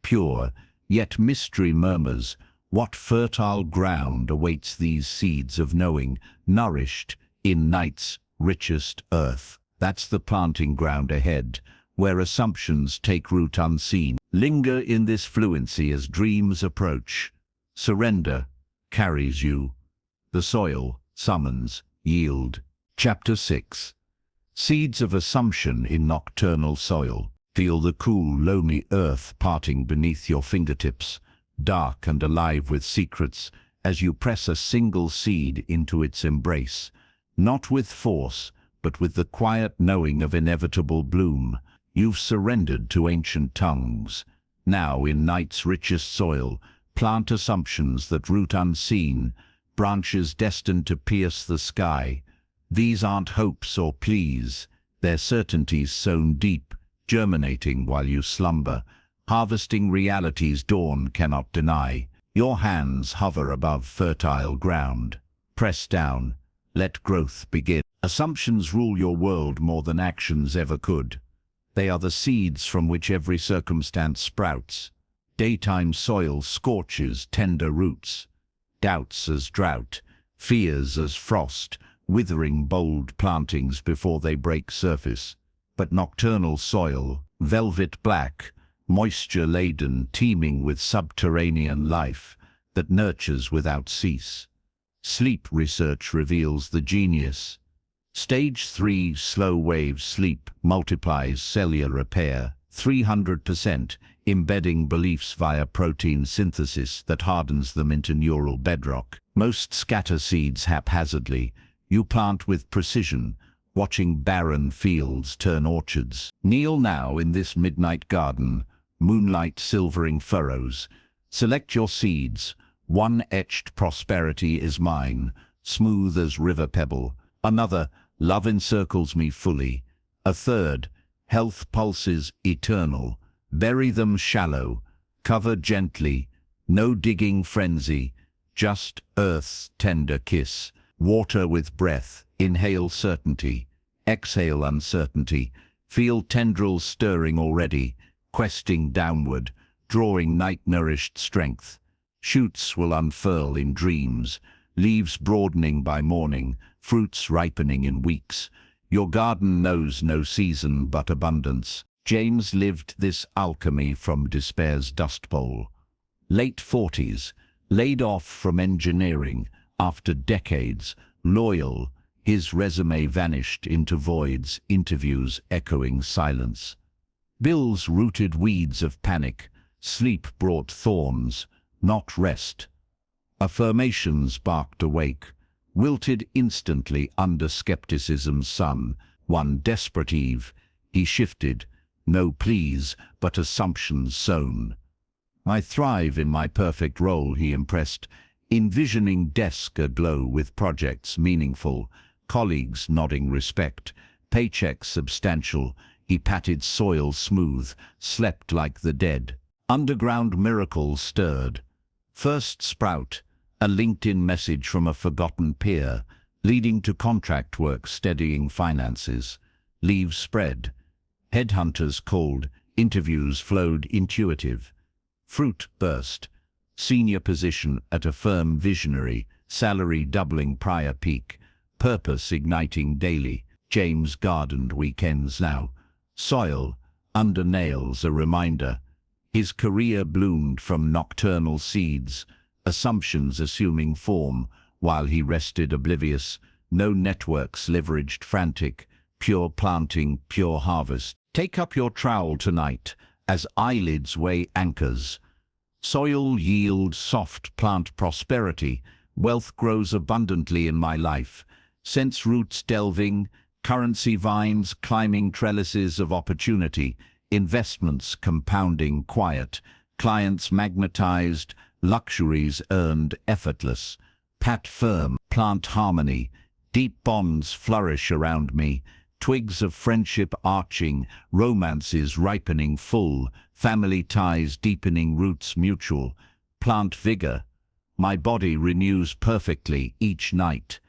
Pure, yet mystery murmurs, what fertile ground awaits these seeds of knowing, nourished in night's richest earth? That's the planting ground ahead, where assumptions take root unseen. Linger in this fluency as dreams approach. Surrender carries you. The soil summons, yield. Chapter 6. Seeds of assumption in nocturnal soil. Feel the cool, loamy earth parting beneath your fingertips, dark and alive with secrets, as you press a single seed into its embrace, not with force, but with the quiet knowing of inevitable bloom. You've surrendered to ancient tongues. Now, in night's richest soil, plant assumptions that root unseen, branches destined to pierce the sky. These aren't hopes or pleas, they're certainties sown deep, germinating while you slumber, harvesting realities dawn cannot deny. Your hands hover above fertile ground. Press down, let growth begin. Assumptions rule your world more than actions ever could. They are the seeds from which every circumstance sprouts. Daytime soil scorches tender roots. Doubts as drought, fears as frost, withering bold plantings before they break surface. But nocturnal soil, velvet black, moisture-laden, teeming with subterranean life that nurtures without cease. Sleep research reveals the genius. Stage 3 slow-wave sleep multiplies cellular repair 300%, embedding beliefs via protein synthesis that hardens them into neural bedrock. Most scatter seeds haphazardly. You plant with precision, watching barren fields turn orchards. Kneel now in this midnight garden, moonlight silvering furrows. Select your seeds. One etched prosperity is mine, smooth as river pebble. Another, love encircles me fully. A third, health pulses eternal. Bury them shallow, cover gently, no digging frenzy, just earth's tender kiss. Water with breath, inhale certainty, exhale uncertainty. Feel tendrils stirring already, questing downward, drawing night-nourished strength. Shoots will unfurl in dreams, leaves broadening by morning, fruits ripening in weeks. Your garden knows no season but abundance. James lived this alchemy from despair's dust bowl. Late 40s, laid off from engineering, after decades, loyal, his resume vanished into voids, interviews echoing silence. Bills rooted weeds of panic, sleep brought thorns, not rest. Affirmations barked awake, wilted instantly under skepticism's sun. One desperate eve, he shifted, no pleas, but assumptions sown. I thrive in my perfect role, he impressed, envisioning desk aglow with projects meaningful, colleagues nodding respect, paychecks substantial. He patted soil smooth, slept like the dead. Underground miracles stirred. First sprout, a LinkedIn message from a forgotten peer, leading to contract work steadying finances. Leaves spread. Headhunters called, interviews flowed intuitive. Fruit burst. Senior position at a firm visionary, salary doubling prior peak, purpose igniting daily. James gardened weekends now. Soil, under nails a reminder. His career bloomed from nocturnal seeds, assumptions assuming form, while he rested oblivious. No networks leveraged frantic, pure planting, pure harvest. Take up your trowel tonight, as eyelids weigh anchors. Soil yield soft plant prosperity, wealth grows abundantly in my life. Sense roots delving, currency vines climbing trellises of opportunity, investments compounding quiet, clients magnetized, luxuries earned effortless, pat firm, plant harmony, deep bonds flourish around me, twigs of friendship arching, romances ripening full, family ties deepening roots mutual, plant vigor, my body renews perfectly each night,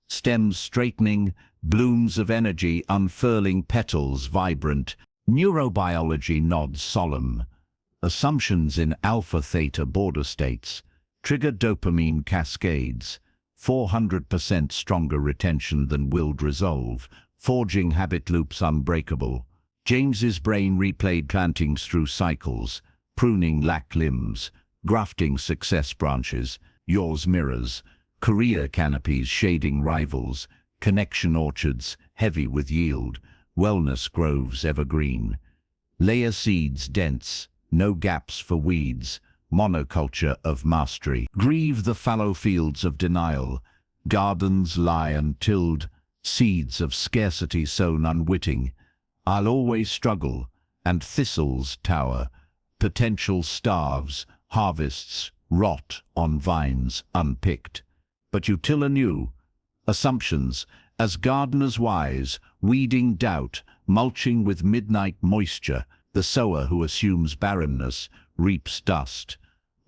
stems straightening, blooms of energy unfurling petals vibrant, neurobiology nods solemn, assumptions in alpha-theta border states, trigger dopamine cascades, 400% stronger retention than willed resolve, forging habit loops unbreakable. James's brain replayed plantings through cycles, pruning lack limbs, grafting success branches, yours mirrors, career canopies shading rivals, connection orchards heavy with yield, wellness groves evergreen. Layer seeds dense, no gaps for weeds, monoculture of mastery. Grieve the fallow fields of denial, gardens lie untilled, seeds of scarcity sown unwitting. I'll always struggle, and thistles tower, potential starves, harvests rot on vines unpicked. But you till anew, assumptions, as gardeners wise, weeding doubt, mulching with midnight moisture, the sower who assumes barrenness reaps dust,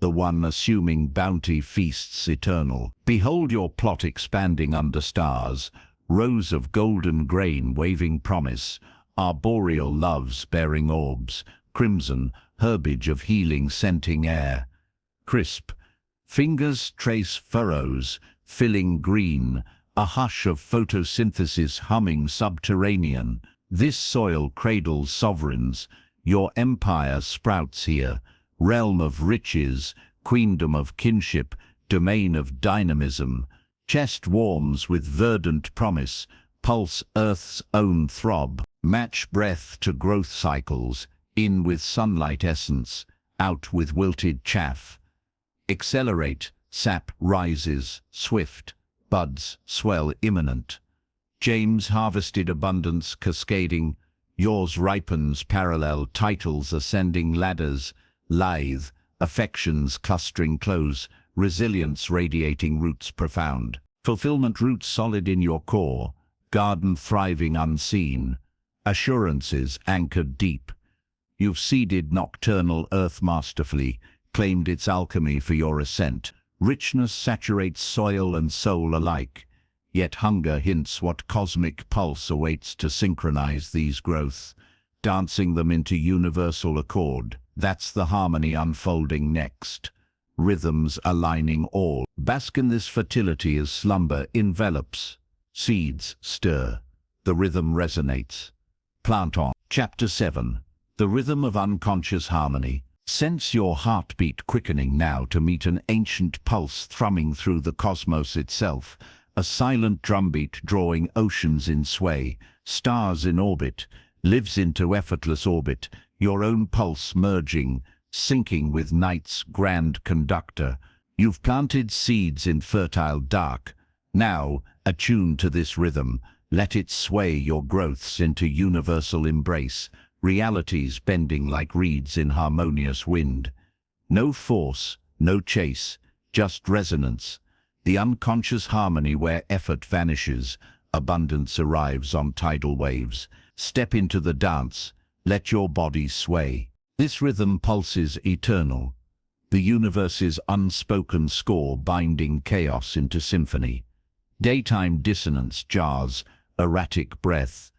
the one assuming bounty feasts eternal. Behold your plot expanding under stars, rows of golden grain waving promise, arboreal loves bearing orbs, crimson herbage of healing scenting air. Crisp fingers trace furrows, filling green, a hush of photosynthesis humming subterranean. This soil cradles sovereigns, your empire sprouts here, realm of riches, queendom of kinship, domain of dynamism. Chest warms with verdant promise, pulse earth's own throb, match breath to growth cycles, in with sunlight essence, out with wilted chaff. Accelerate, sap rises, swift, buds swell imminent. James harvested abundance cascading, yours ripens parallel titles ascending ladders, lithe, affections clustering close, resilience radiating roots profound. Fulfillment roots solid in your core, garden thriving unseen, assurances anchored deep. You've seeded nocturnal earth masterfully, claimed its alchemy for your ascent. Richness saturates soil and soul alike, yet hunger hints what cosmic pulse awaits to synchronize these growths, dancing them into universal accord. That's the harmony unfolding next. Rhythms aligning all. Bask in this fertility as slumber envelops. Seeds stir. The rhythm resonates. Plant on. Chapter 7. The Rhythm of Unconscious Harmony. Sense your heartbeat quickening now to meet an ancient pulse thrumming through the cosmos itself, a silent drumbeat drawing oceans in sway, stars in orbit, lives into effortless orbit, your own pulse merging, syncing with night's grand conductor. You've planted seeds in fertile dark. Now, attuned to this rhythm, let it sway your growths into universal embrace, realities bending like reeds in harmonious wind. No force, no chase, just resonance. The unconscious harmony where effort vanishes, abundance arrives on tidal waves. Step into the dance, let your body sway. This rhythm pulses eternal, the universe's unspoken score binding chaos into symphony. Daytime dissonance jars, erratic breath,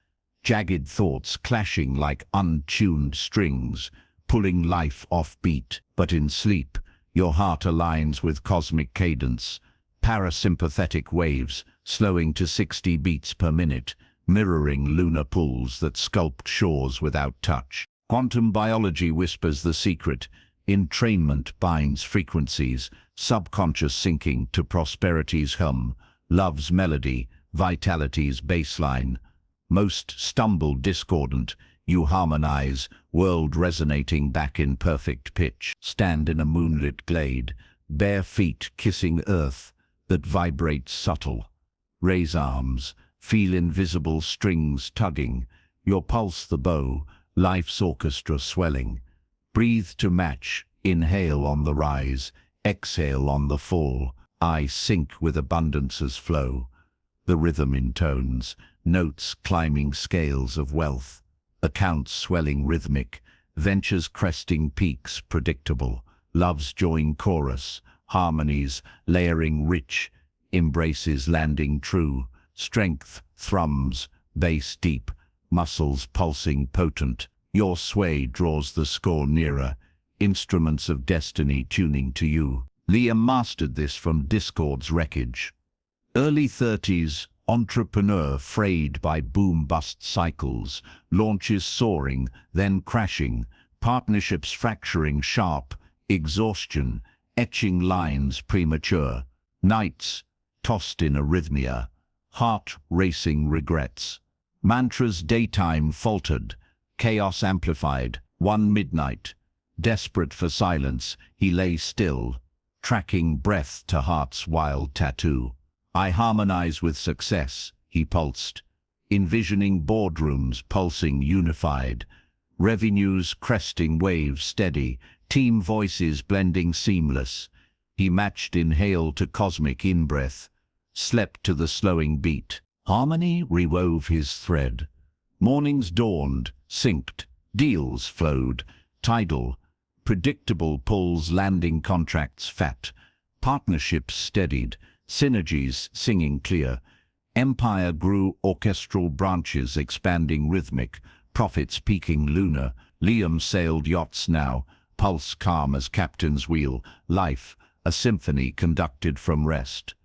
jagged thoughts clashing like untuned strings, pulling life off beat. But in sleep, your heart aligns with cosmic cadence, parasympathetic waves slowing to 60 beats per minute, mirroring lunar pools that sculpt shores without touch. Quantum biology whispers the secret. Entrainment binds frequencies, subconscious syncing to prosperity's hum, love's melody, vitality's baseline. Most stumble discordant, you harmonize, world resonating back in perfect pitch. Stand in a moonlit glade, bare feet kissing earth that vibrates subtle. Raise arms, Feel invisible strings tugging, your pulse the bow, life's orchestra swelling. Breathe to match, inhale on the rise, exhale on the fall. I sink with abundance's flow. The rhythm intones, notes climbing scales of wealth. Accounts swelling rhythmic, ventures cresting peaks predictable. Love's join chorus, harmonies layering rich, embraces landing true. Strength thrums, bass deep, muscles pulsing potent. Your sway draws the score nearer, instruments of destiny tuning to you. Liam mastered this from discord's wreckage. Early 30s, entrepreneur frayed by boom-bust cycles, launches soaring, then crashing, partnerships fracturing sharp, exhaustion, etching lines premature, nights tossed in arrhythmia, heart racing regrets. Mantras daytime faltered, chaos amplified. One midnight, desperate for silence, he lay still, tracking breath to heart's wild tattoo. I harmonize with success, he pulsed, envisioning boardrooms pulsing unified, revenues cresting waves steady, team voices blending seamless. He matched inhale to cosmic in-breath, slept to the slowing beat. Harmony rewove his thread. Mornings dawned, synced, deals flowed, tidal, predictable pulls landing contracts fat, partnerships steadied, synergies singing clear. Empire grew orchestral branches expanding rhythmic, profits peaking lunar. Liam sailed yachts now, pulse calm as captain's wheel, life, a symphony conducted from rest.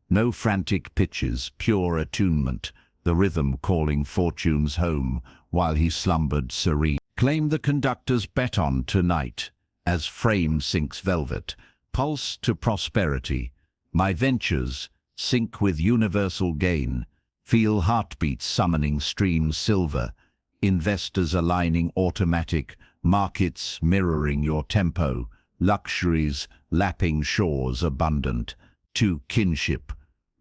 No frantic pitches, pure attunement, the rhythm calling fortunes home while he slumbered serene. Claim the conductor's baton tonight, as frame sinks velvet, pulse to prosperity. My ventures sync with universal gain, feel heartbeats summoning streams silver, investors aligning automatic, markets mirroring your tempo, luxuries lapping shores abundant. To kinship,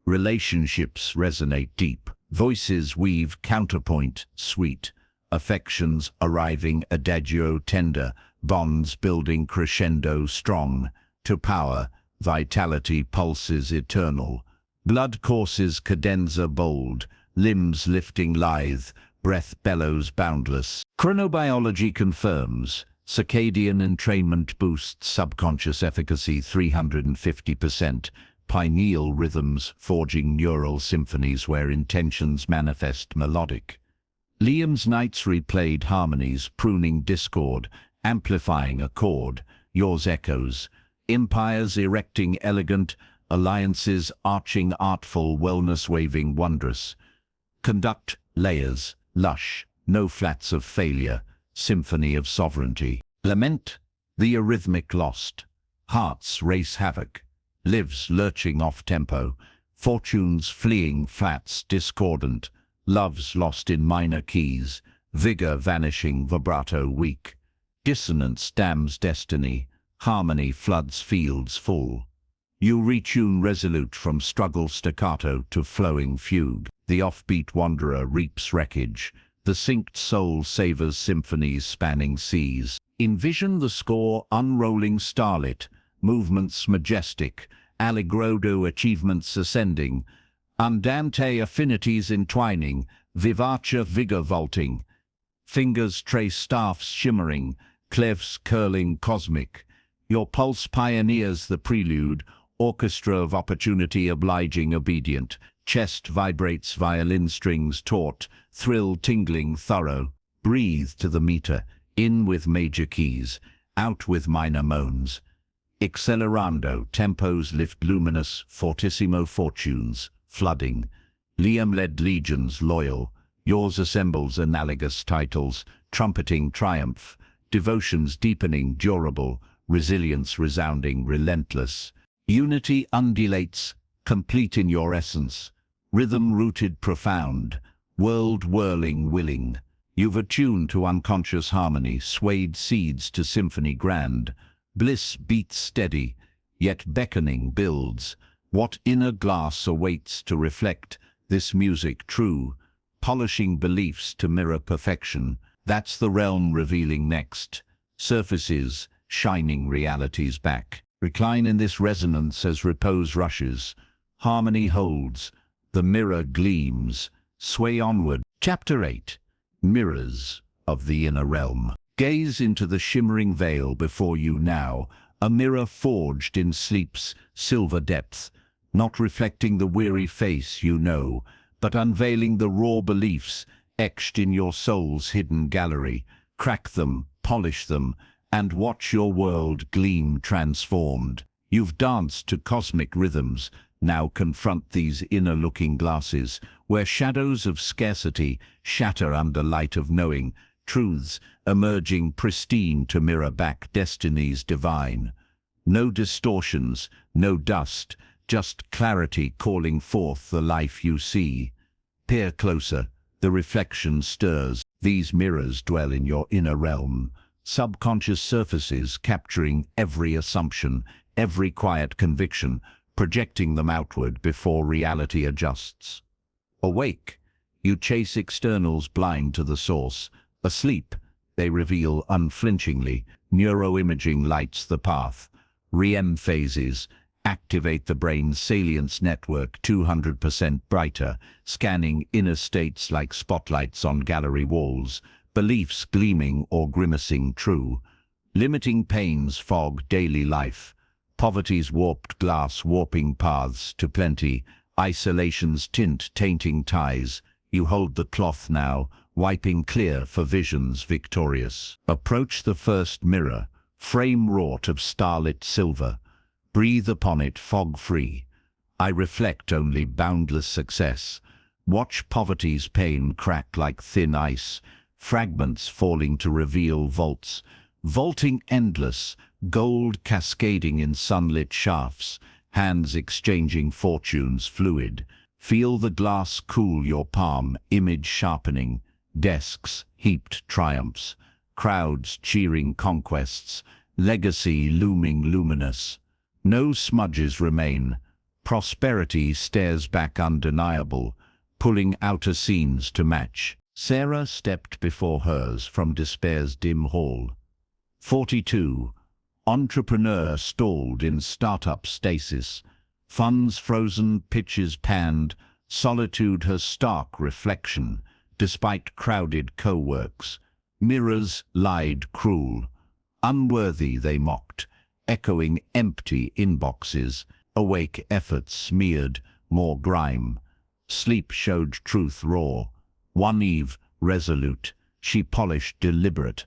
relationships resonate deep, voices weave counterpoint sweet, affections arriving adagio tender, bonds building crescendo strong. To power, vitality pulses eternal, blood courses cadenza bold, limbs lifting lithe, breath bellows boundless. Chronobiology confirms, circadian entrainment boosts subconscious efficacy 350%, pineal rhythms forging neural symphonies where intentions manifest melodic. Liam's nights replayed harmonies, pruning discord, amplifying accord, yours echoes. Empires erecting elegant, alliances arching artful, wellness waving wondrous. Conduct layers, lush, no flats of failure, symphony of sovereignty. Lament, the arrhythmic lost. Hearts race havoc, lives lurching off tempo, fortunes fleeing flats discordant, loves lost in minor keys, vigor vanishing vibrato weak. Dissonance dams destiny, harmony floods fields full. You retune resolute from struggle staccato to flowing fugue. The offbeat wanderer reaps wreckage. The synced soul savors symphonies spanning seas. Envision the score unrolling starlit, movements majestic, allegro achievements ascending, andante affinities entwining, vivace vigor vaulting. Fingers trace staffs shimmering, clefs curling cosmic. Your pulse pioneers the prelude, orchestra of opportunity obliging obedient. Chest vibrates violin strings taut, thrill tingling thorough. Breathe to the meter, in with major keys, out with minor moans. Accelerando, tempos lift luminous, fortissimo fortunes, flooding. Liam-led legions loyal, yours assembles analogous titles, trumpeting triumph, devotions deepening durable, resilience resounding relentless. Unity undulates, complete in your essence, rhythm rooted profound, world whirling willing. You've attuned to unconscious harmony, swayed seeds to symphony grand. Bliss beats steady, yet beckoning builds. What inner glass awaits to reflect, this music true, polishing beliefs to mirror perfection. That's the realm revealing next. Surfaces, shining realities back. Recline in this resonance as repose rushes. Harmony holds, the mirror gleams, sway onward. Chapter 8. Mirrors of the Inner Realm. Gaze into the shimmering veil before you now, a mirror forged in sleep's silver depth, not reflecting the weary face you know, but unveiling the raw beliefs etched in your soul's hidden gallery. Crack them, polish them, and watch your world gleam transformed. You've danced to cosmic rhythms, now confront these inner looking glasses, where shadows of scarcity shatter under light of knowing, truths emerging pristine to mirror back destinies divine. No distortions, no dust, just clarity calling forth the life you see. Peer closer, the reflection stirs. These mirrors dwell in your inner realm, subconscious surfaces capturing every assumption, every quiet conviction, projecting them outward before reality adjusts. Awake, you chase externals blind to the source. Asleep, they reveal unflinchingly. Neuroimaging lights the path. REM phases activate the brain's salience network 200% brighter, scanning inner states like spotlights on gallery walls, beliefs gleaming or grimacing true. Limiting pains fog daily life. Poverty's warped glass warping paths to plenty. Isolation's tint tainting ties. You hold the cloth now, wiping clear for visions victorious. Approach the first mirror, frame wrought of starlit silver. Breathe upon it fog-free. I reflect only boundless success. Watch poverty's pain crack like thin ice, fragments falling to reveal vaults, vaulting endless, gold cascading in sunlit shafts, hands exchanging fortunes fluid. Feel the glass cool your palm, image sharpening, desks heaped triumphs, crowds cheering conquests, legacy looming luminous. No smudges remain. Prosperity stares back undeniable, pulling outer scenes to match. Sarah stepped before hers from despair's dim hall. 42. Entrepreneur stalled in startup stasis. Funds frozen, pitches panned, solitude her stark reflection, despite crowded co-works. Mirrors lied cruel. Unworthy they mocked, echoing empty inboxes. Awake efforts smeared more grime. Sleep showed truth raw. One eve, resolute, she polished deliberate.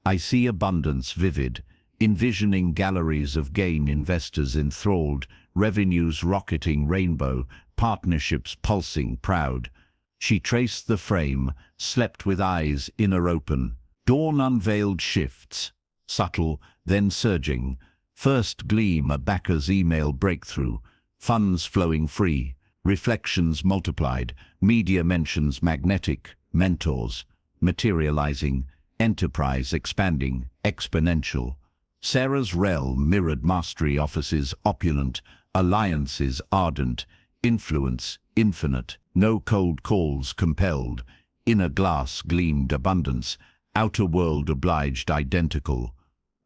I see abundance vivid, envisioning galleries of gain, investors enthralled, revenues rocketing rainbow, partnerships pulsing proud. She traced the frame, slept with eyes inner open. Dawn unveiled shifts, subtle, then surging. First gleam a backer's email breakthrough, funds flowing free, reflections multiplied, media mentions magnetic, mentors, materializing, enterprise expanding, exponential. Sarah's realm mirrored mastery offices opulent, alliances ardent, influence infinite, no cold calls compelled, inner glass gleamed abundance, outer world obliged identical.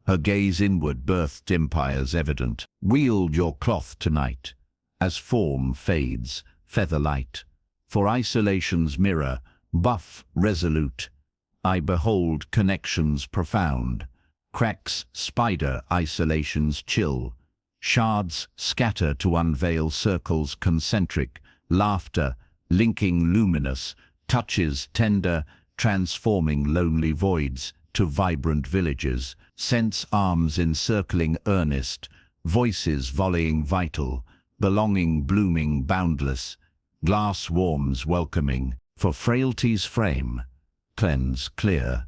Her gaze inward birthed empires evident. Wield your cloth tonight, as form fades, feather light. For isolation's mirror, buff resolute, I behold connections profound. Cracks spider isolation's chill. Shards scatter to unveil circles concentric. Laughter linking luminous. Touches tender, transforming lonely voids to vibrant villages. Sense arms encircling earnest. Voices volleying vital. Belonging blooming boundless. Glass warms welcoming. For frailty's frame, cleanse clear.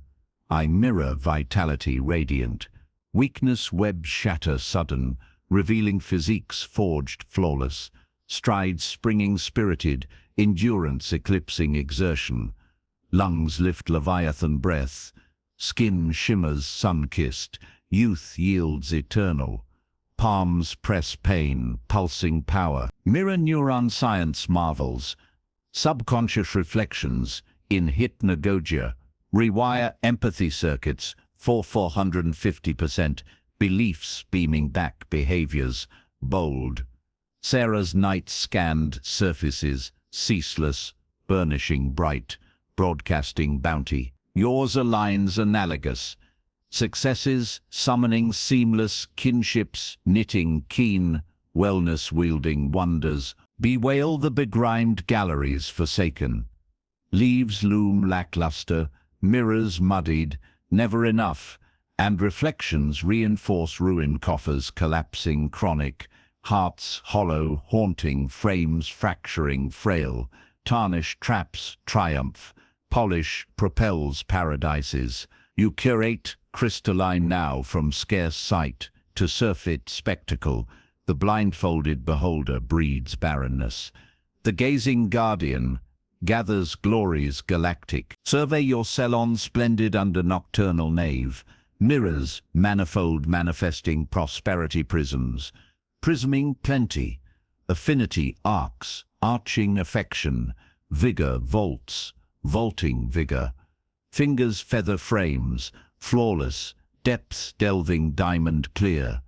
I mirror vitality radiant. Weakness web shatter sudden, revealing physiques forged flawless. Strides springing spirited, endurance eclipsing exertion. Lungs lift leviathan breath. Skin shimmers sun-kissed, youth yields eternal. Palms press pain, pulsing power. Mirror neuron science marvels. Subconscious reflections in hypnagogia. Rewire empathy circuits for 450%. Beliefs beaming back behaviors. Bold. Sarah's night scanned surfaces. Ceaseless. Burnishing bright. Broadcasting bounty. Yours aligns analogous. Successes, summoning seamless kinships, knitting keen, wellness wielding wonders. Bewail the begrimed galleries forsaken. Leaves loom lackluster, mirrors muddied, never enough, and reflections reinforce ruin coffers collapsing chronic, hearts hollow, haunting, frames fracturing frail, tarnish traps, triumph, polish propels paradises. You curate, crystalline now from scarce sight to surfeit spectacle. The blindfolded beholder breeds barrenness. The gazing guardian gathers glories galactic. Survey your salon splendid under nocturnal nave. Mirrors, manifold manifesting prosperity prisms. Prisming plenty. Affinity arcs, arching affection. Vigor vaults, vaulting vigor. Fingers feather frames, flawless, depths delving diamond clear.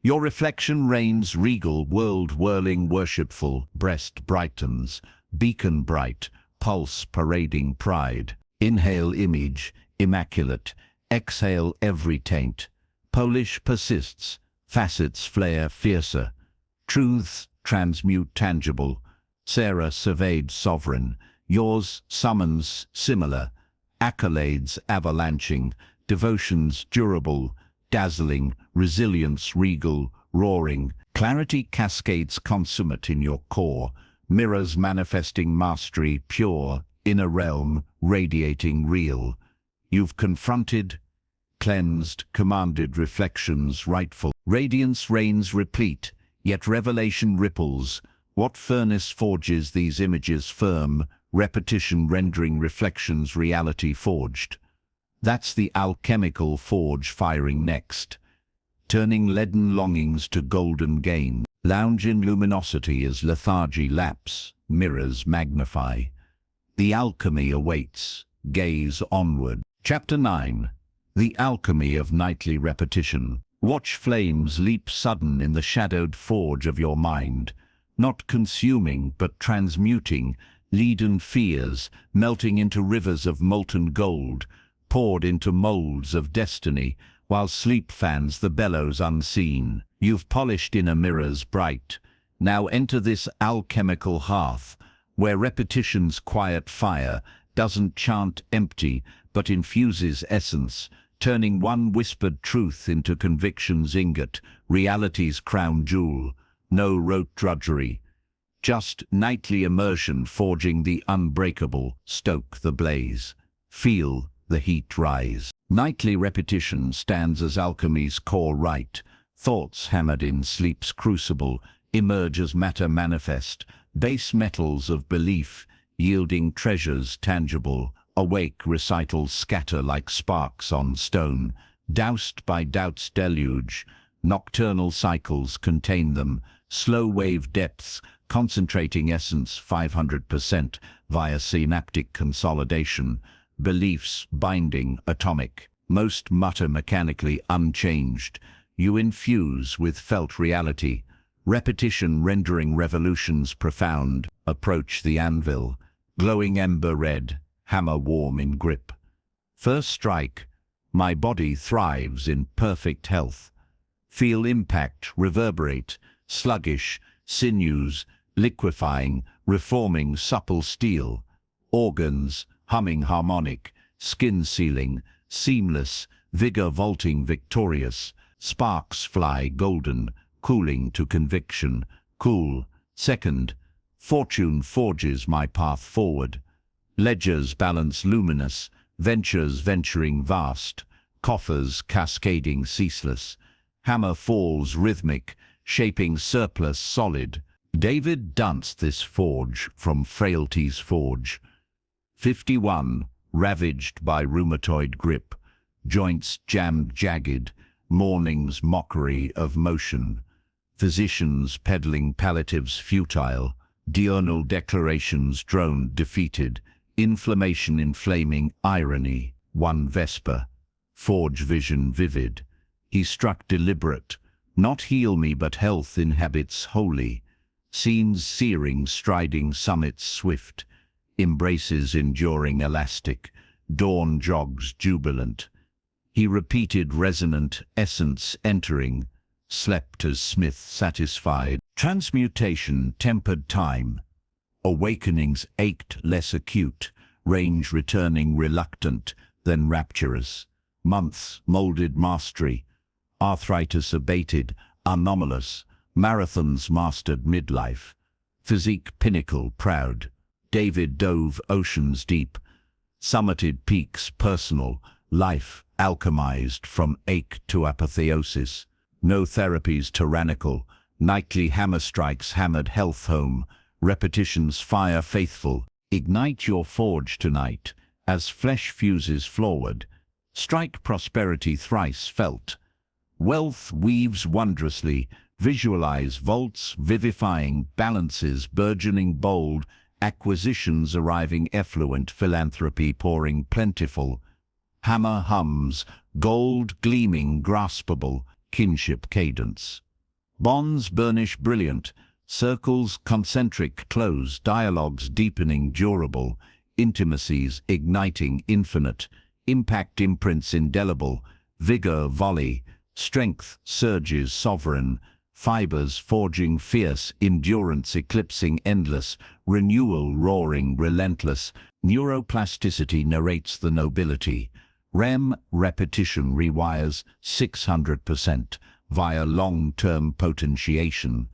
Your reflection reigns regal, world whirling worshipful, breast brightens, beacon bright, pulse parading pride. Inhale image, immaculate, exhale every taint. Polish persists, facets flare fiercer. Truths transmute tangible. Sarah surveyed sovereign, yours summons similar. Accolades avalanching, devotions durable, dazzling, resilience regal, roaring. Clarity cascades consummate in your core, mirrors manifesting mastery pure, inner realm radiating real. You've confronted, cleansed, commanded reflections rightful. Radiance reigns replete, yet revelation ripples. What furnace forges these images firm? Repetition rendering reflections reality forged. That's the alchemical forge firing next, turning leaden longings to golden gain. Lounge in luminosity as lethargy lapse, mirrors magnify. The alchemy awaits, gaze onward. Chapter 9. The alchemy of nightly repetition. Watch flames leap sudden in the shadowed forge of your mind, not consuming but transmuting, leaden fears, melting into rivers of molten gold, poured into molds of destiny, while sleep fans the bellows unseen. You've polished inner mirrors bright. Now enter this alchemical hearth, where repetition's quiet fire doesn't chant empty, but infuses essence, turning one whispered truth into conviction's ingot, reality's crown jewel. No rote drudgery, just nightly immersion forging the unbreakable. Stoke the blaze. Feel the heat rise. Nightly repetition stands as alchemy's core rite. Thoughts hammered in sleep's crucible emerge as matter manifest, base metals of belief yielding treasures tangible. Awake recitals scatter like sparks on stone, doused by doubt's deluge. Nocturnal cycles contain them, slow wave depths concentrating essence 500% via synaptic consolidation. Beliefs binding atomic, most mutter mechanically unchanged. You infuse with felt reality. Repetition rendering revolutions profound. Approach the anvil, glowing ember red, hammer warm in grip. First strike, my body thrives in perfect health. Feel impact reverberate, sluggish, sinews, liquefying, reforming supple steel. Organs, humming harmonic, skin sealing, seamless, vigor vaulting victorious. Sparks fly golden, cooling to conviction. Cool, second, fortune forges my path forward. Ledgers balance luminous, ventures venturing vast. Coffers cascading ceaseless. Hammer falls rhythmic, shaping surplus solid. David danced this forge from frailty's forge. 51. Ravaged by rheumatoid grip. Joints jammed jagged, morning's mockery of motion. Physicians peddling palliatives futile. diurnal declarations droned defeated, inflammation inflaming irony, one vesper, forge vision vivid. He struck deliberate, not heal me but health inhabits holy, scenes searing striding summits swift, embraces enduring elastic, dawn jogs jubilant. He repeated resonant essence entering, slept as Smith satisfied. Transmutation tempered time. Awakenings ached less acute, range returning reluctant, then rapturous. Months molded mastery, arthritis abated, anomalous, marathons mastered midlife. Physique pinnacle proud. David dove oceans deep, summited peaks personal, life alchemized from ache to apotheosis. No therapies tyrannical, nightly hammer strikes hammered health home, repetitions fire faithful. Ignite your forge tonight, as flesh fuses forward. Strike prosperity thrice felt. Wealth weaves wondrously, visualize vaults vivifying, balances burgeoning bold, acquisitions arriving effluent, philanthropy pouring plentiful. Hammer hums, gold gleaming graspable, kinship cadence. Bonds burnish brilliant, circles concentric close, dialogues deepening durable, intimacies igniting infinite, impact imprints indelible, vigor volley, strength surges sovereign, fibers forging fierce, endurance eclipsing endless, renewal roaring relentless, neuroplasticity narrates the nobility. REM repetition rewires 600% via long-term potentiation.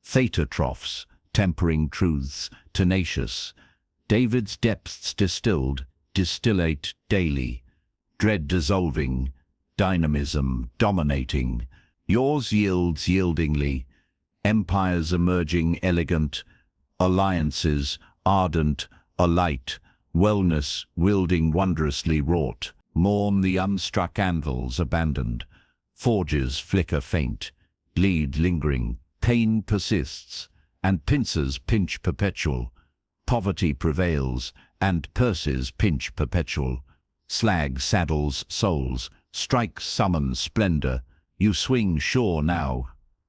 Theta troughs, tempering truths, tenacious. David's depths distilled, distillate daily. Dread dissolving, dynamism dominating. Yours yields yieldingly. Empires emerging elegant. Alliances ardent, alight. Wellness wielding wondrously wrought. Mourn the unstruck anvils abandoned. Forges flicker faint, bleed lingering, pain persists, and pincers pinch perpetual. Poverty prevails, and purses pinch perpetual. Slag saddles souls, strikes summon splendor. You swing sure now,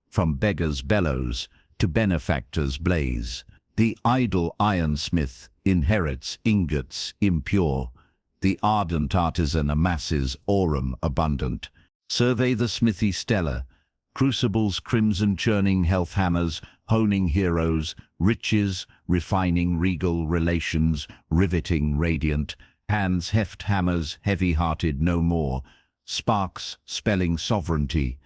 from beggar's bellows to benefactor's blaze. The idle ironsmith inherits ingots impure. The ardent artisan amasses aurum abundant. Survey the smithy stellar, crucibles crimson churning health hammers, honing heroes, riches, refining regal relations, riveting radiant, hands heft hammers heavy-hearted no more, sparks spelling sovereignty.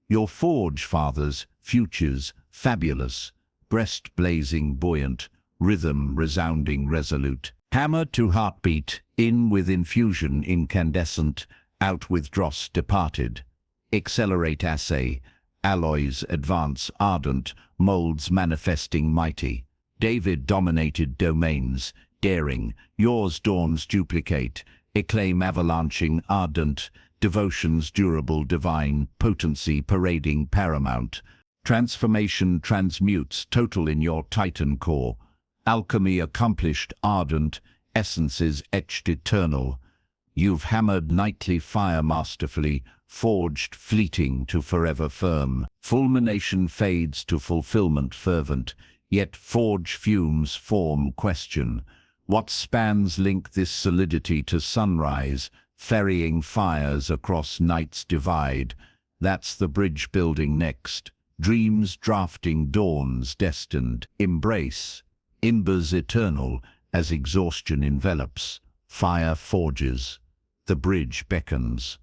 Your forge, fathers, futures, fabulous, breast blazing buoyant, rhythm resounding resolute. Hammer to heartbeat, in with infusion incandescent, out with dross departed. Accelerate assay, alloys advance ardent, molds manifesting mighty. David dominated domains, daring, yours dawns duplicate, acclaim avalanching ardent, devotions durable divine, potency parading paramount. Transformation transmutes total in your titan core. Alchemy accomplished ardent, essences etched eternal. You've hammered nightly fire masterfully, forged fleeting to forever firm. Fulmination fades to fulfillment fervent, yet forge fumes form question. What spans link this solidity to sunrise, ferrying fires across night's divide? That's the bridge building next. Dreams drafting dawns destined. Embrace. Embers eternal, as exhaustion envelops. Fire forges. The bridge beckons.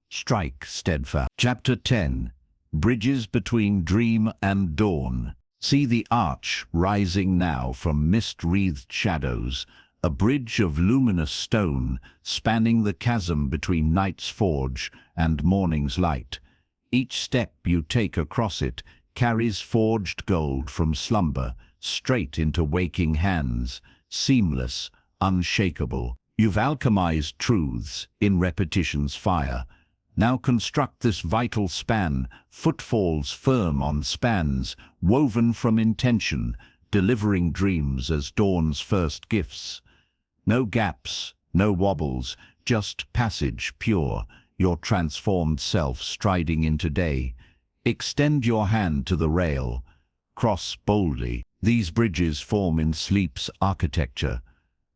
Strike steadfast. Chapter 10. Bridges between dream and dawn. See the arch rising now from mist-wreathed shadows, a bridge of luminous stone spanning the chasm between night's forge and morning's light. Each step you take across it carries forged gold from slumber straight into waking hands, seamless, unshakable. You've alchemized truths in repetition's fire. Now construct this vital span, footfalls firm on spans, woven from intention, delivering dreams as dawn's first gifts. No gaps, no wobbles, just passage pure, your transformed self striding into day. Extend your hand to the rail. Cross boldly. These bridges form in sleep's architecture.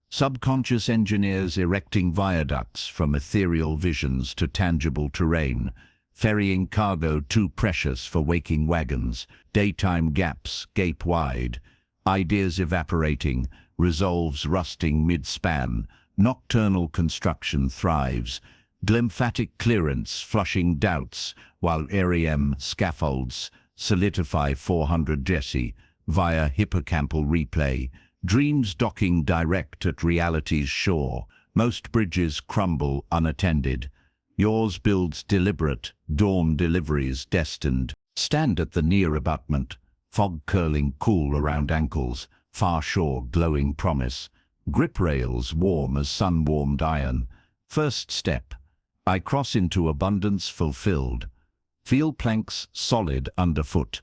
Subconscious engineers erecting viaducts from ethereal visions to tangible terrain, ferrying cargo too precious for waking wagons, daytime gaps gape wide, ideas evaporating, resolves rusting mid-span, nocturnal construction thrives, glymphatic clearance flushing doubts, while REM scaffolds solidify 400 Jesse via hippocampal replay, dreams docking direct at reality's shore. Most bridges crumble unattended. Yours builds deliberate, dawn deliveries destined. Stand at the near abutment, fog curling cool around ankles, far shore glowing promise. Grip rails warm as sun-warmed iron. First step. I cross into abundance fulfilled. Feel planks solid underfoot.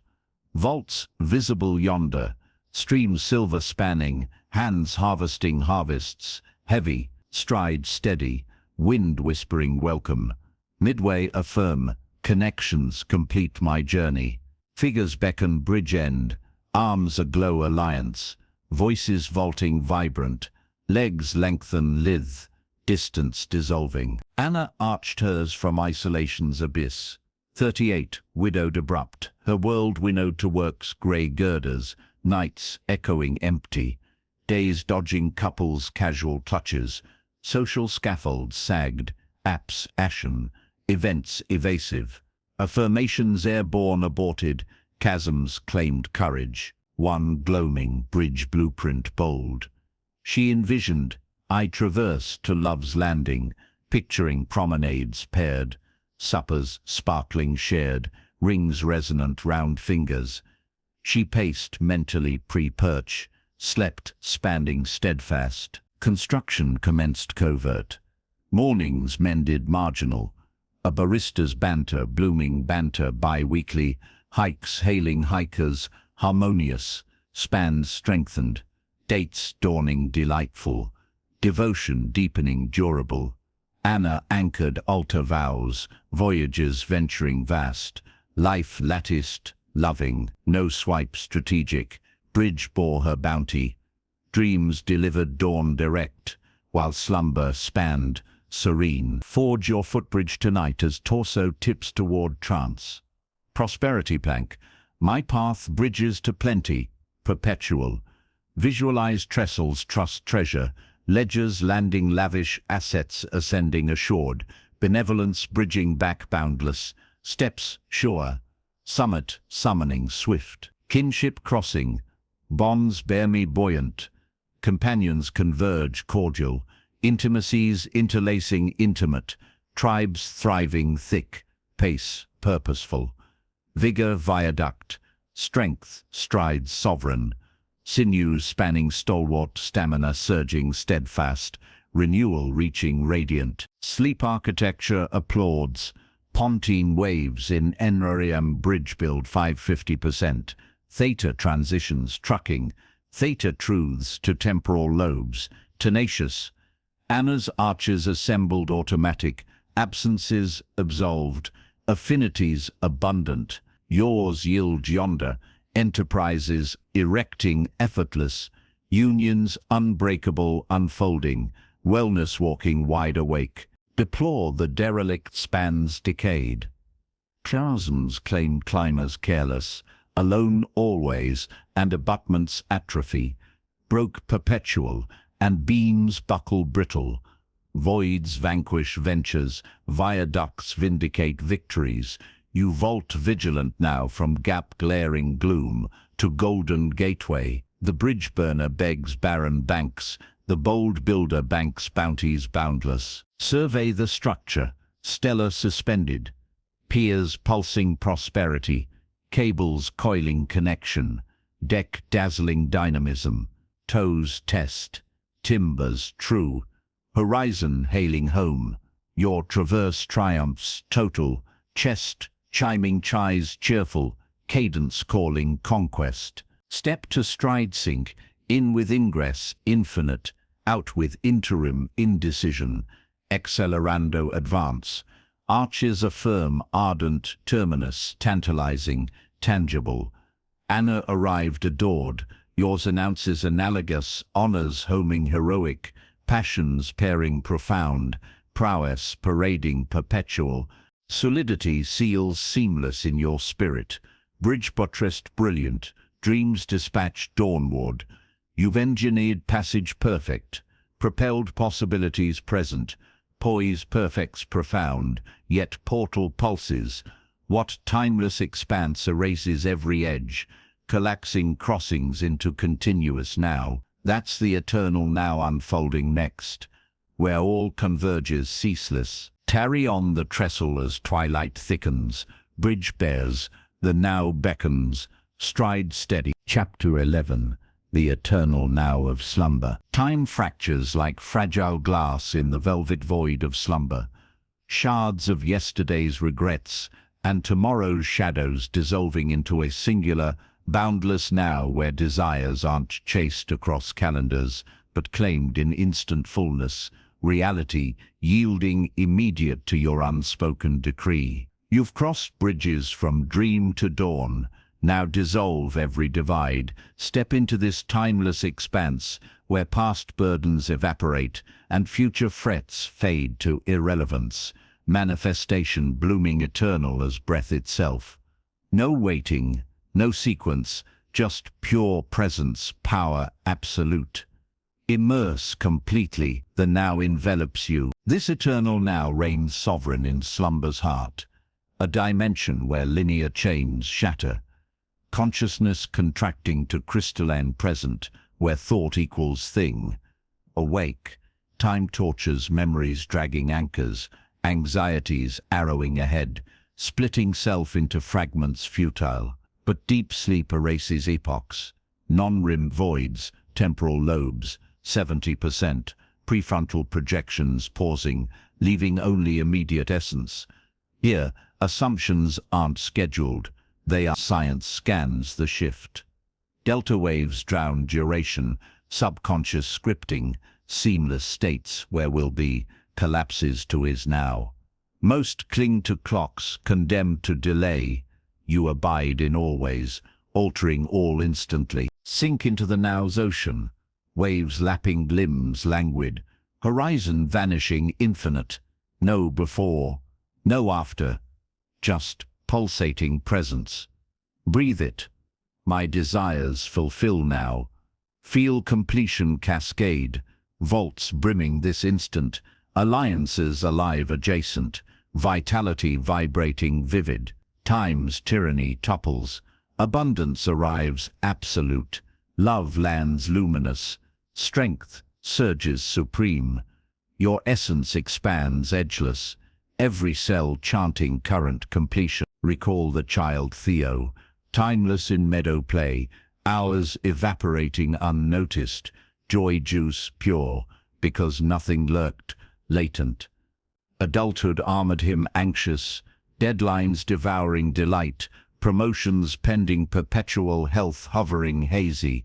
Vaults visible yonder. Streams silver spanning, hands harvesting harvests. Heavy, stride steady, wind whispering welcome. Midway affirm, connections complete my journey. Figures beckon bridge end, arms aglow alliance. Voices vaulting vibrant, legs lengthen lithe, distance dissolving. Anna arched hers from isolation's abyss. 38, widowed abrupt, her world winnowed to work's grey girders, nights echoing empty, days dodging couples' casual clutches, social scaffolds sagged, apps ashen, events evasive, affirmations airborne aborted, chasms claimed courage, one gloaming bridge blueprint bold. She envisioned, I traverse to love's landing, picturing promenades paired, suppers sparkling shared, rings resonant round fingers. She paced mentally pre-perch, slept spanning steadfast. Construction commenced covert. Mornings mended marginal. A barista's banter blooming banter bi-weekly. Hikes hailing hikers, harmonious. Spans strengthened. Dates dawning delightful. Devotion deepening durable. Anna anchored altar vows, voyages venturing vast, life latticed, loving, no swipe strategic, bridge bore her bounty, dreams delivered dawn direct, while slumber spanned, serene. Forge your footbridge tonight as torso tips toward trance. Prosperity plank, my path bridges to plenty, perpetual. Visualize trestles trust treasure, ledgers landing lavish, assets ascending assured, benevolence bridging back boundless, steps sure, summit summoning swift, kinship crossing, bonds bear me buoyant, companions converge cordial, intimacies interlacing intimate, tribes thriving thick, pace purposeful, vigor viaduct, strength strides sovereign, sinews spanning stalwart, stamina surging steadfast, renewal reaching radiant. Sleep architecture applauds, Pontine waves in NREM bridge build 550%, theta transitions trucking, theta truths to temporal lobes, tenacious. Anna's arches assembled automatic, absences absolved, affinities abundant. Yours yield yonder, enterprises erecting effortless, unions unbreakable unfolding, wellness walking wide awake. Deplore the derelict spans decayed. Chasms claimed climbers careless, alone always, and abutments atrophy. Broke perpetual, and beams buckle brittle. Voids vanquish ventures, viaducts vindicate victories. You vault vigilant now from gap glaring gloom to golden gateway. The bridge burner begs barren banks, the bold builder banks bounties boundless. Survey the structure, stellar suspended, piers pulsing prosperity, cables coiling connection, deck dazzling dynamism, toes test, timbers true, horizon hailing home, your traverse triumphs total, chest chiming chies cheerful, cadence calling conquest, Step to stride sync, in with ingress, infinite, out with interim, indecision, accelerando advance. Arches affirm, ardent, terminus, tantalizing, tangible. Anna arrived adored, yours announces analogous, honors homing heroic, passions pairing profound, prowess parading perpetual, solidity seals seamless in your spirit, bridge buttressed brilliant, dreams dispatched dawnward. You've engineered passage perfect, propelled possibilities present, poise perfects profound, yet portal pulses. What timeless expanse erases every edge, collapsing crossings into continuous now. That's the eternal now unfolding next, where all converges ceaseless. Tarry on the trestle as twilight thickens, bridge bears, the now beckons, stride steady. Chapter 11. The eternal now of slumber. Time fractures like fragile glass in the velvet void of slumber. Shards of yesterday's regrets and tomorrow's shadows dissolving into a singular, boundless now where desires aren't chased across calendars, but claimed in instant fullness, reality yielding immediate to your unspoken decree. You've crossed bridges from dream to dawn, now dissolve every divide, step into this timeless expanse where past burdens evaporate and future frets fade to irrelevance, manifestation blooming eternal as breath itself. No waiting, no sequence, just pure presence, power absolute. Immerse completely, the now envelops you. This eternal now reigns sovereign in slumber's heart, a dimension where linear chains shatter, consciousness contracting to crystalline present, where thought equals thing. Awake, time tortures memories dragging anchors, anxieties arrowing ahead, splitting self into fragments futile. But deep sleep erases epochs, non-rim voids, temporal lobes, 70%, prefrontal projections pausing, leaving only immediate essence. Here, assumptions aren't scheduled, they are. Science scans the shift. Delta waves drown duration, subconscious scripting, seamless states where will be, collapses to is now. Most cling to clocks, condemned to delay. You abide in always, altering all instantly. Sink into the now's ocean, waves lapping limbs languid, horizon vanishing infinite. No before, no after, just pulsating presence. Breathe it. My desires fulfill now. Feel completion cascade, vaults brimming this instant, alliances alive adjacent, vitality vibrating vivid. Time's tyranny topples, abundance arrives absolute, love lands luminous, strength surges supreme. Your essence expands edgeless, every cell chanting current completion. Recall the child Theo, timeless in meadow play, hours evaporating unnoticed, joy juice pure, because nothing lurked, latent. Adulthood armored him anxious, deadlines devouring delight, promotions pending perpetual health hovering hazy,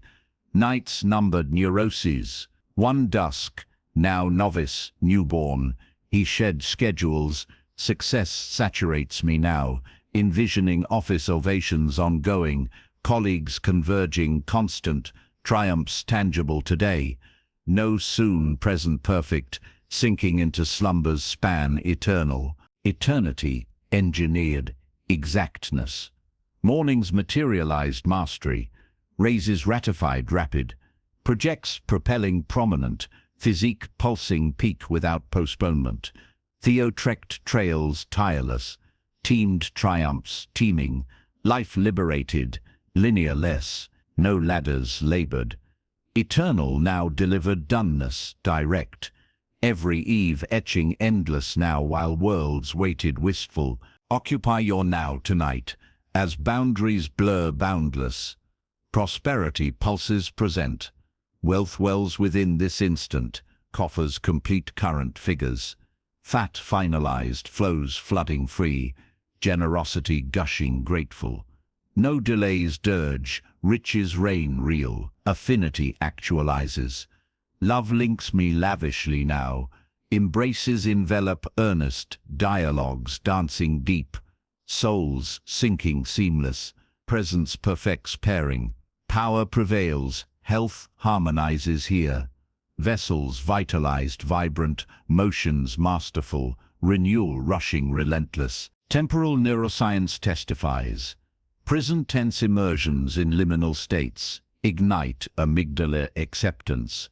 nights numbered neuroses, one dusk, now novice, newborn, he shed schedules, success saturates me now, envisioning office ovations ongoing, colleagues converging constant, triumphs tangible today, no soon present perfect, sinking into slumber's span eternal, eternity engineered, exactness. Morning's materialized mastery, raises ratified rapid, projects propelling prominent, physique pulsing peak without postponement. Theo trekked trails tireless, teamed triumphs teeming, life liberated, linear-less, no ladders labored. Eternal now delivered doneness direct, every eve etching endless now while worlds waited wistful. Occupy your now tonight, as boundaries blur boundless. Prosperity pulses present, wealth wells within this instant, coffers complete current figures. Fat finalized flows flooding free, generosity gushing grateful. No delays dirge, riches reign real, affinity actualizes. Love links me lavishly now, embraces envelop earnest, dialogues dancing deep, souls sinking seamless, presence perfects pairing, power prevails, health harmonizes here. Vessels vitalized, vibrant, motions masterful, renewal rushing relentless. Temporal neuroscience testifies. Present tense immersions in liminal states ignite amygdala acceptance,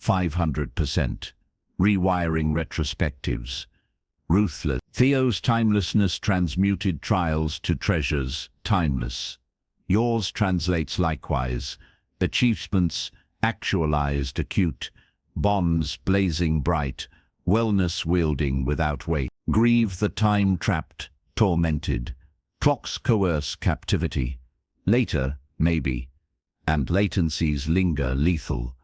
500%. Rewiring retrospectives. Ruthless. Theo's timelessness transmuted trials to treasures, timeless. Yours translates likewise. Achievements actualized, acute. Bonds blazing bright. Wellness wielding without weight. Grieve the time-trapped, tormented. Clocks coerce captivity. Later, maybe. And latencies linger lethal.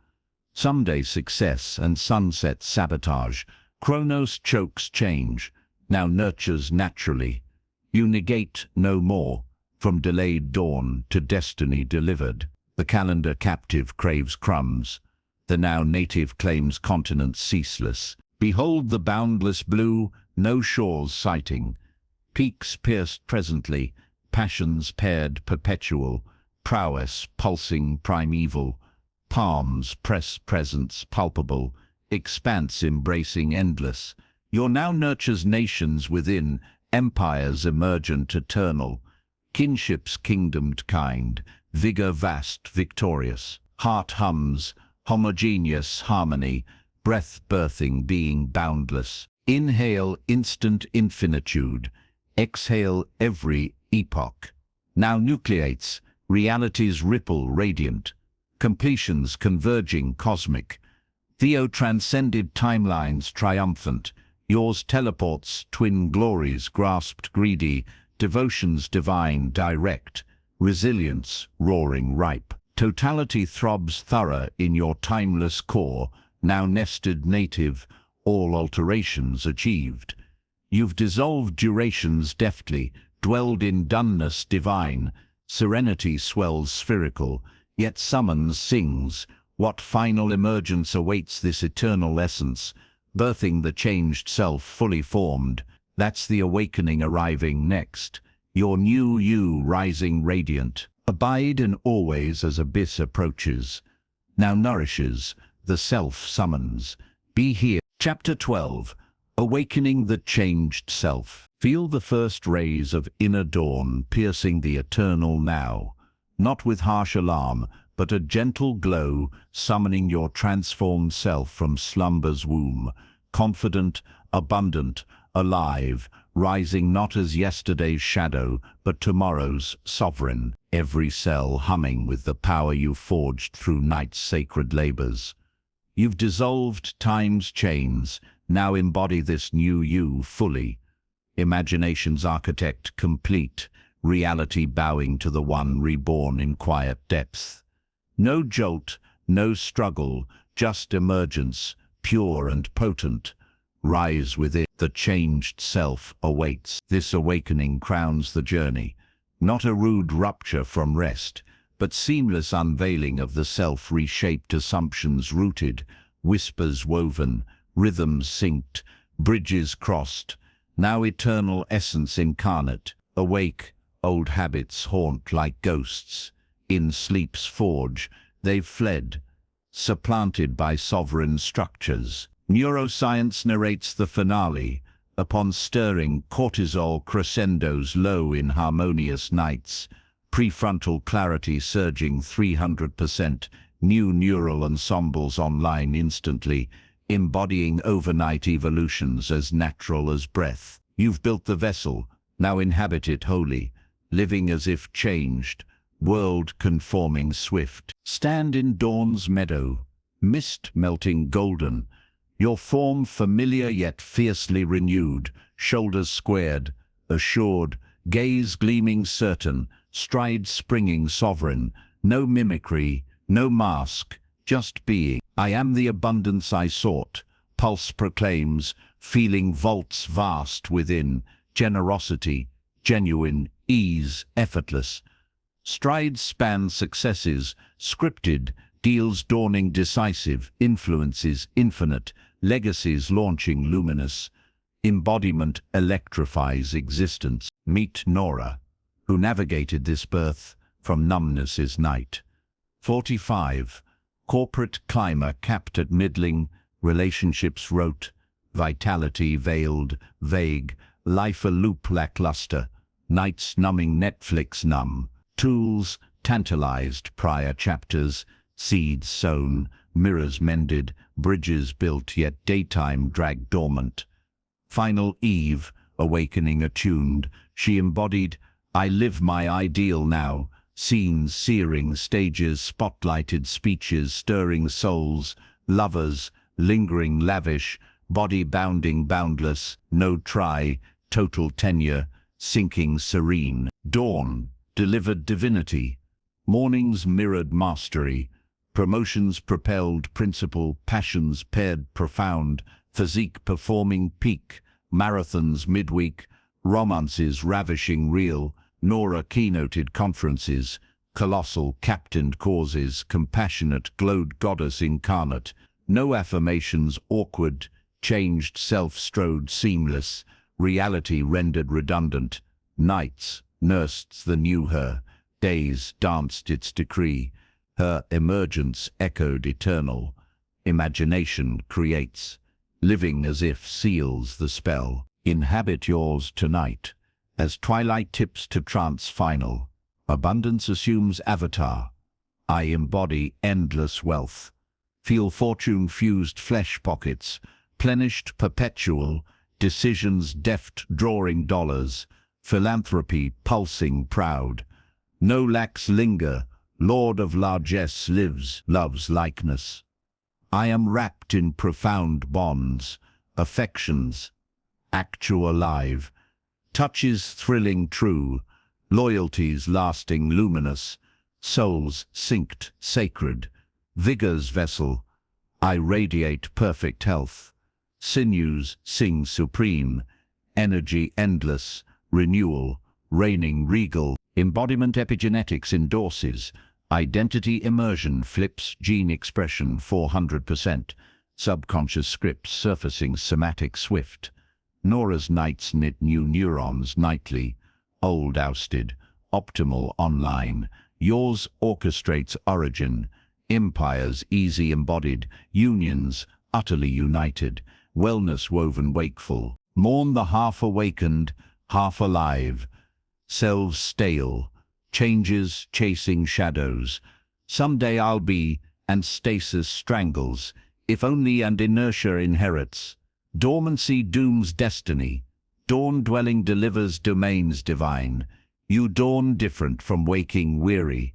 Someday success and sunset sabotage. Chronos chokes change, now nurtures naturally. You negate no more, from delayed dawn to destiny delivered. The calendar captive craves crumbs. The now native claims continents ceaseless. Behold the boundless blue, no shores sighting. Peaks pierced presently, passions paired perpetual, prowess pulsing primeval, palms press presence palpable, expanse embracing endless. Your now nurtures nations within, empires emergent eternal, kinships kingdomed kind, vigor vast victorious, heart hums, homogeneous harmony, breath birthing being boundless. Inhale instant infinitude, exhale every epoch. Now nucleates, reality's ripple radiant, completions converging cosmic. Theo transcended timelines triumphant, yours teleports twin glories grasped greedy, devotions divine direct, resilience roaring ripe. Totality throbs thorough in your timeless core, now nested native, all alterations achieved. You've dissolved durations deftly, dwelled in doneness divine, serenity swells spherical, yet summons sings. What final emergence awaits this eternal essence, birthing the changed self fully formed? That's the awakening arriving next, your new you rising radiant. Abide and always as abyss approaches, now nourishes, the self summons. Be here. Chapter 12. Awakening the changed self. Feel the first rays of inner dawn piercing the eternal now, not with harsh alarm, but a gentle glow summoning your transformed self from slumber's womb, confident, abundant, alive, rising not as yesterday's shadow, but tomorrow's sovereign, every cell humming with the power you forged through night's sacred labors. You've dissolved time's chains, now embody this new you fully. Imagination's architect complete, reality bowing to the one reborn in quiet depth. No jolt, no struggle, just emergence, pure and potent. Rise within, the changed self awaits. This awakening crowns the journey, not a rude rupture from rest, but seamless unveiling of the self reshaped assumptions rooted, whispers woven, rhythms synced, bridges crossed, now eternal essence incarnate. Awake, old habits haunt like ghosts. In sleep's forge, they've fled, supplanted by sovereign structures. Neuroscience narrates the finale, upon stirring cortisol crescendos low in harmonious nights, prefrontal clarity surging 300%, new neural ensembles online instantly, embodying overnight evolutions as natural as breath. You've built the vessel, now inhabit it wholly, living as if changed, world conforming swift. Stand in dawn's meadow, mist melting golden, your form familiar yet fiercely renewed, shoulders squared, assured, gaze gleaming certain, stride springing sovereign, no mimicry, no mask, just being. I am the abundance I sought, pulse proclaims, feeling vaults vast within, generosity, genuine, ease, effortless. Strides span successes, scripted, deals dawning decisive, influences infinite, legacies launching luminous. Embodiment electrifies existence. Meet Nora, who navigated this birth from numbness's night. 45. Corporate climber capped at middling, relationships rote, vitality veiled, vague, life a loop lackluster, nights numbing Netflix numb, tools tantalized prior chapters, seeds sown, mirrors mended, bridges built yet daytime dragged dormant. Final Eve, awakening attuned, she embodied, I live my ideal now, scenes searing, stages, spotlighted speeches, stirring souls, lovers, lingering lavish, body bounding boundless, no try, total tenure, sinking serene. Dawn, delivered divinity, mornings mirrored mastery, promotions propelled principle, passions paired profound, physique performing peak, marathons midweek, romances ravishing real, Nora keynoted conferences, colossal captained causes, compassionate glowed goddess incarnate, no affirmations awkward, changed self strode seamless, reality rendered redundant, nights nursed the new her, days danced its decree, her emergence echoed eternal, imagination creates, living as if seals the spell. Inhabit yours tonight. As twilight tips to trance final, abundance assumes avatar. I embody endless wealth. Feel fortune-fused flesh pockets, plenished perpetual, decisions deft drawing dollars, philanthropy pulsing proud. No lacks linger, Lord of largesse lives, love's likeness. I am wrapped in profound bonds, affections, actual alive, touches thrilling true, loyalties lasting luminous, souls synced sacred, vigor's vessel, I radiate perfect health, sinews sing supreme, energy endless, renewal, reigning regal, embodiment epigenetics endorses, identity immersion flips gene expression 400%, subconscious scripts surfacing somatic swift. Nora's nights knit new neurons nightly, old ousted, optimal online. Yours orchestrates origin, empires easy embodied, unions utterly united, wellness woven wakeful. Mourn the half-awakened, half-alive, selves stale, changes chasing shadows. Someday I'll be, and stasis strangles, if only and inertia inherits. Dormancy dooms destiny, dawn-dwelling delivers domains divine. You dawn different from waking weary,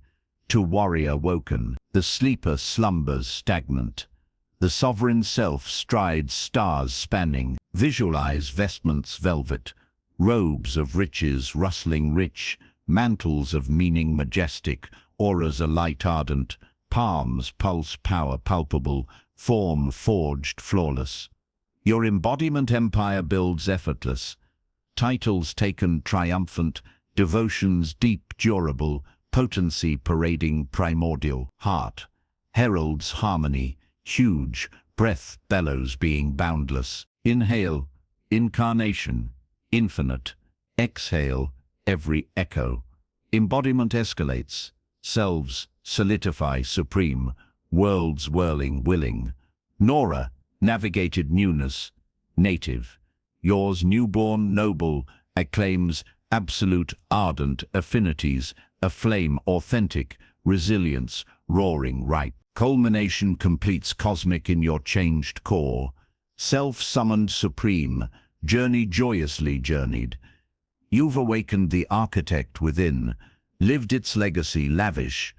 to warrior woken. The sleeper slumbers stagnant. The sovereign self strides stars spanning. Visualize vestments velvet, robes of riches rustling rich, mantles of meaning majestic, auras alight ardent, palms pulse power palpable, form forged flawless. Your embodiment empire builds effortless, titles taken triumphant, devotions deep durable, potency parading primordial, heart heralds harmony, huge, breath bellows being boundless. Inhale, incarnation, infinite. Exhale, every echo. Embodiment escalates, selves solidify supreme, worlds whirling willing. Nora navigated newness, native. Yours newborn noble, acclaims absolute ardent affinities, aflame authentic, resilience, roaring ripe. Culmination completes cosmic in your changed core. Self-summoned supreme, journey joyously journeyed. You've awakened the architect within, lived its legacy lavish.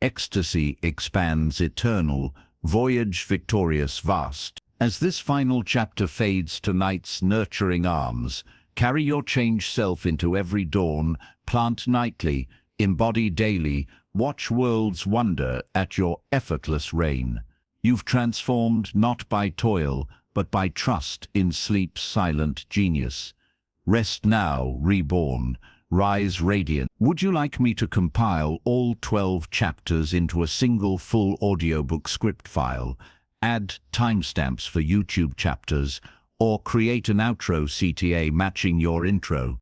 Ecstasy expands eternal, voyage victorious vast. As this final chapter fades to night's nurturing arms, carry your changed self into every dawn, plant nightly, embody daily, watch worlds wonder at your effortless reign. You've transformed not by toil, but by trust in sleep's silent genius. Rest now, reborn, Rise Radiant. Would you like me to compile all 12 chapters into a single full audiobook script file, add timestamps for YouTube chapters, or create an outro CTA matching your intro?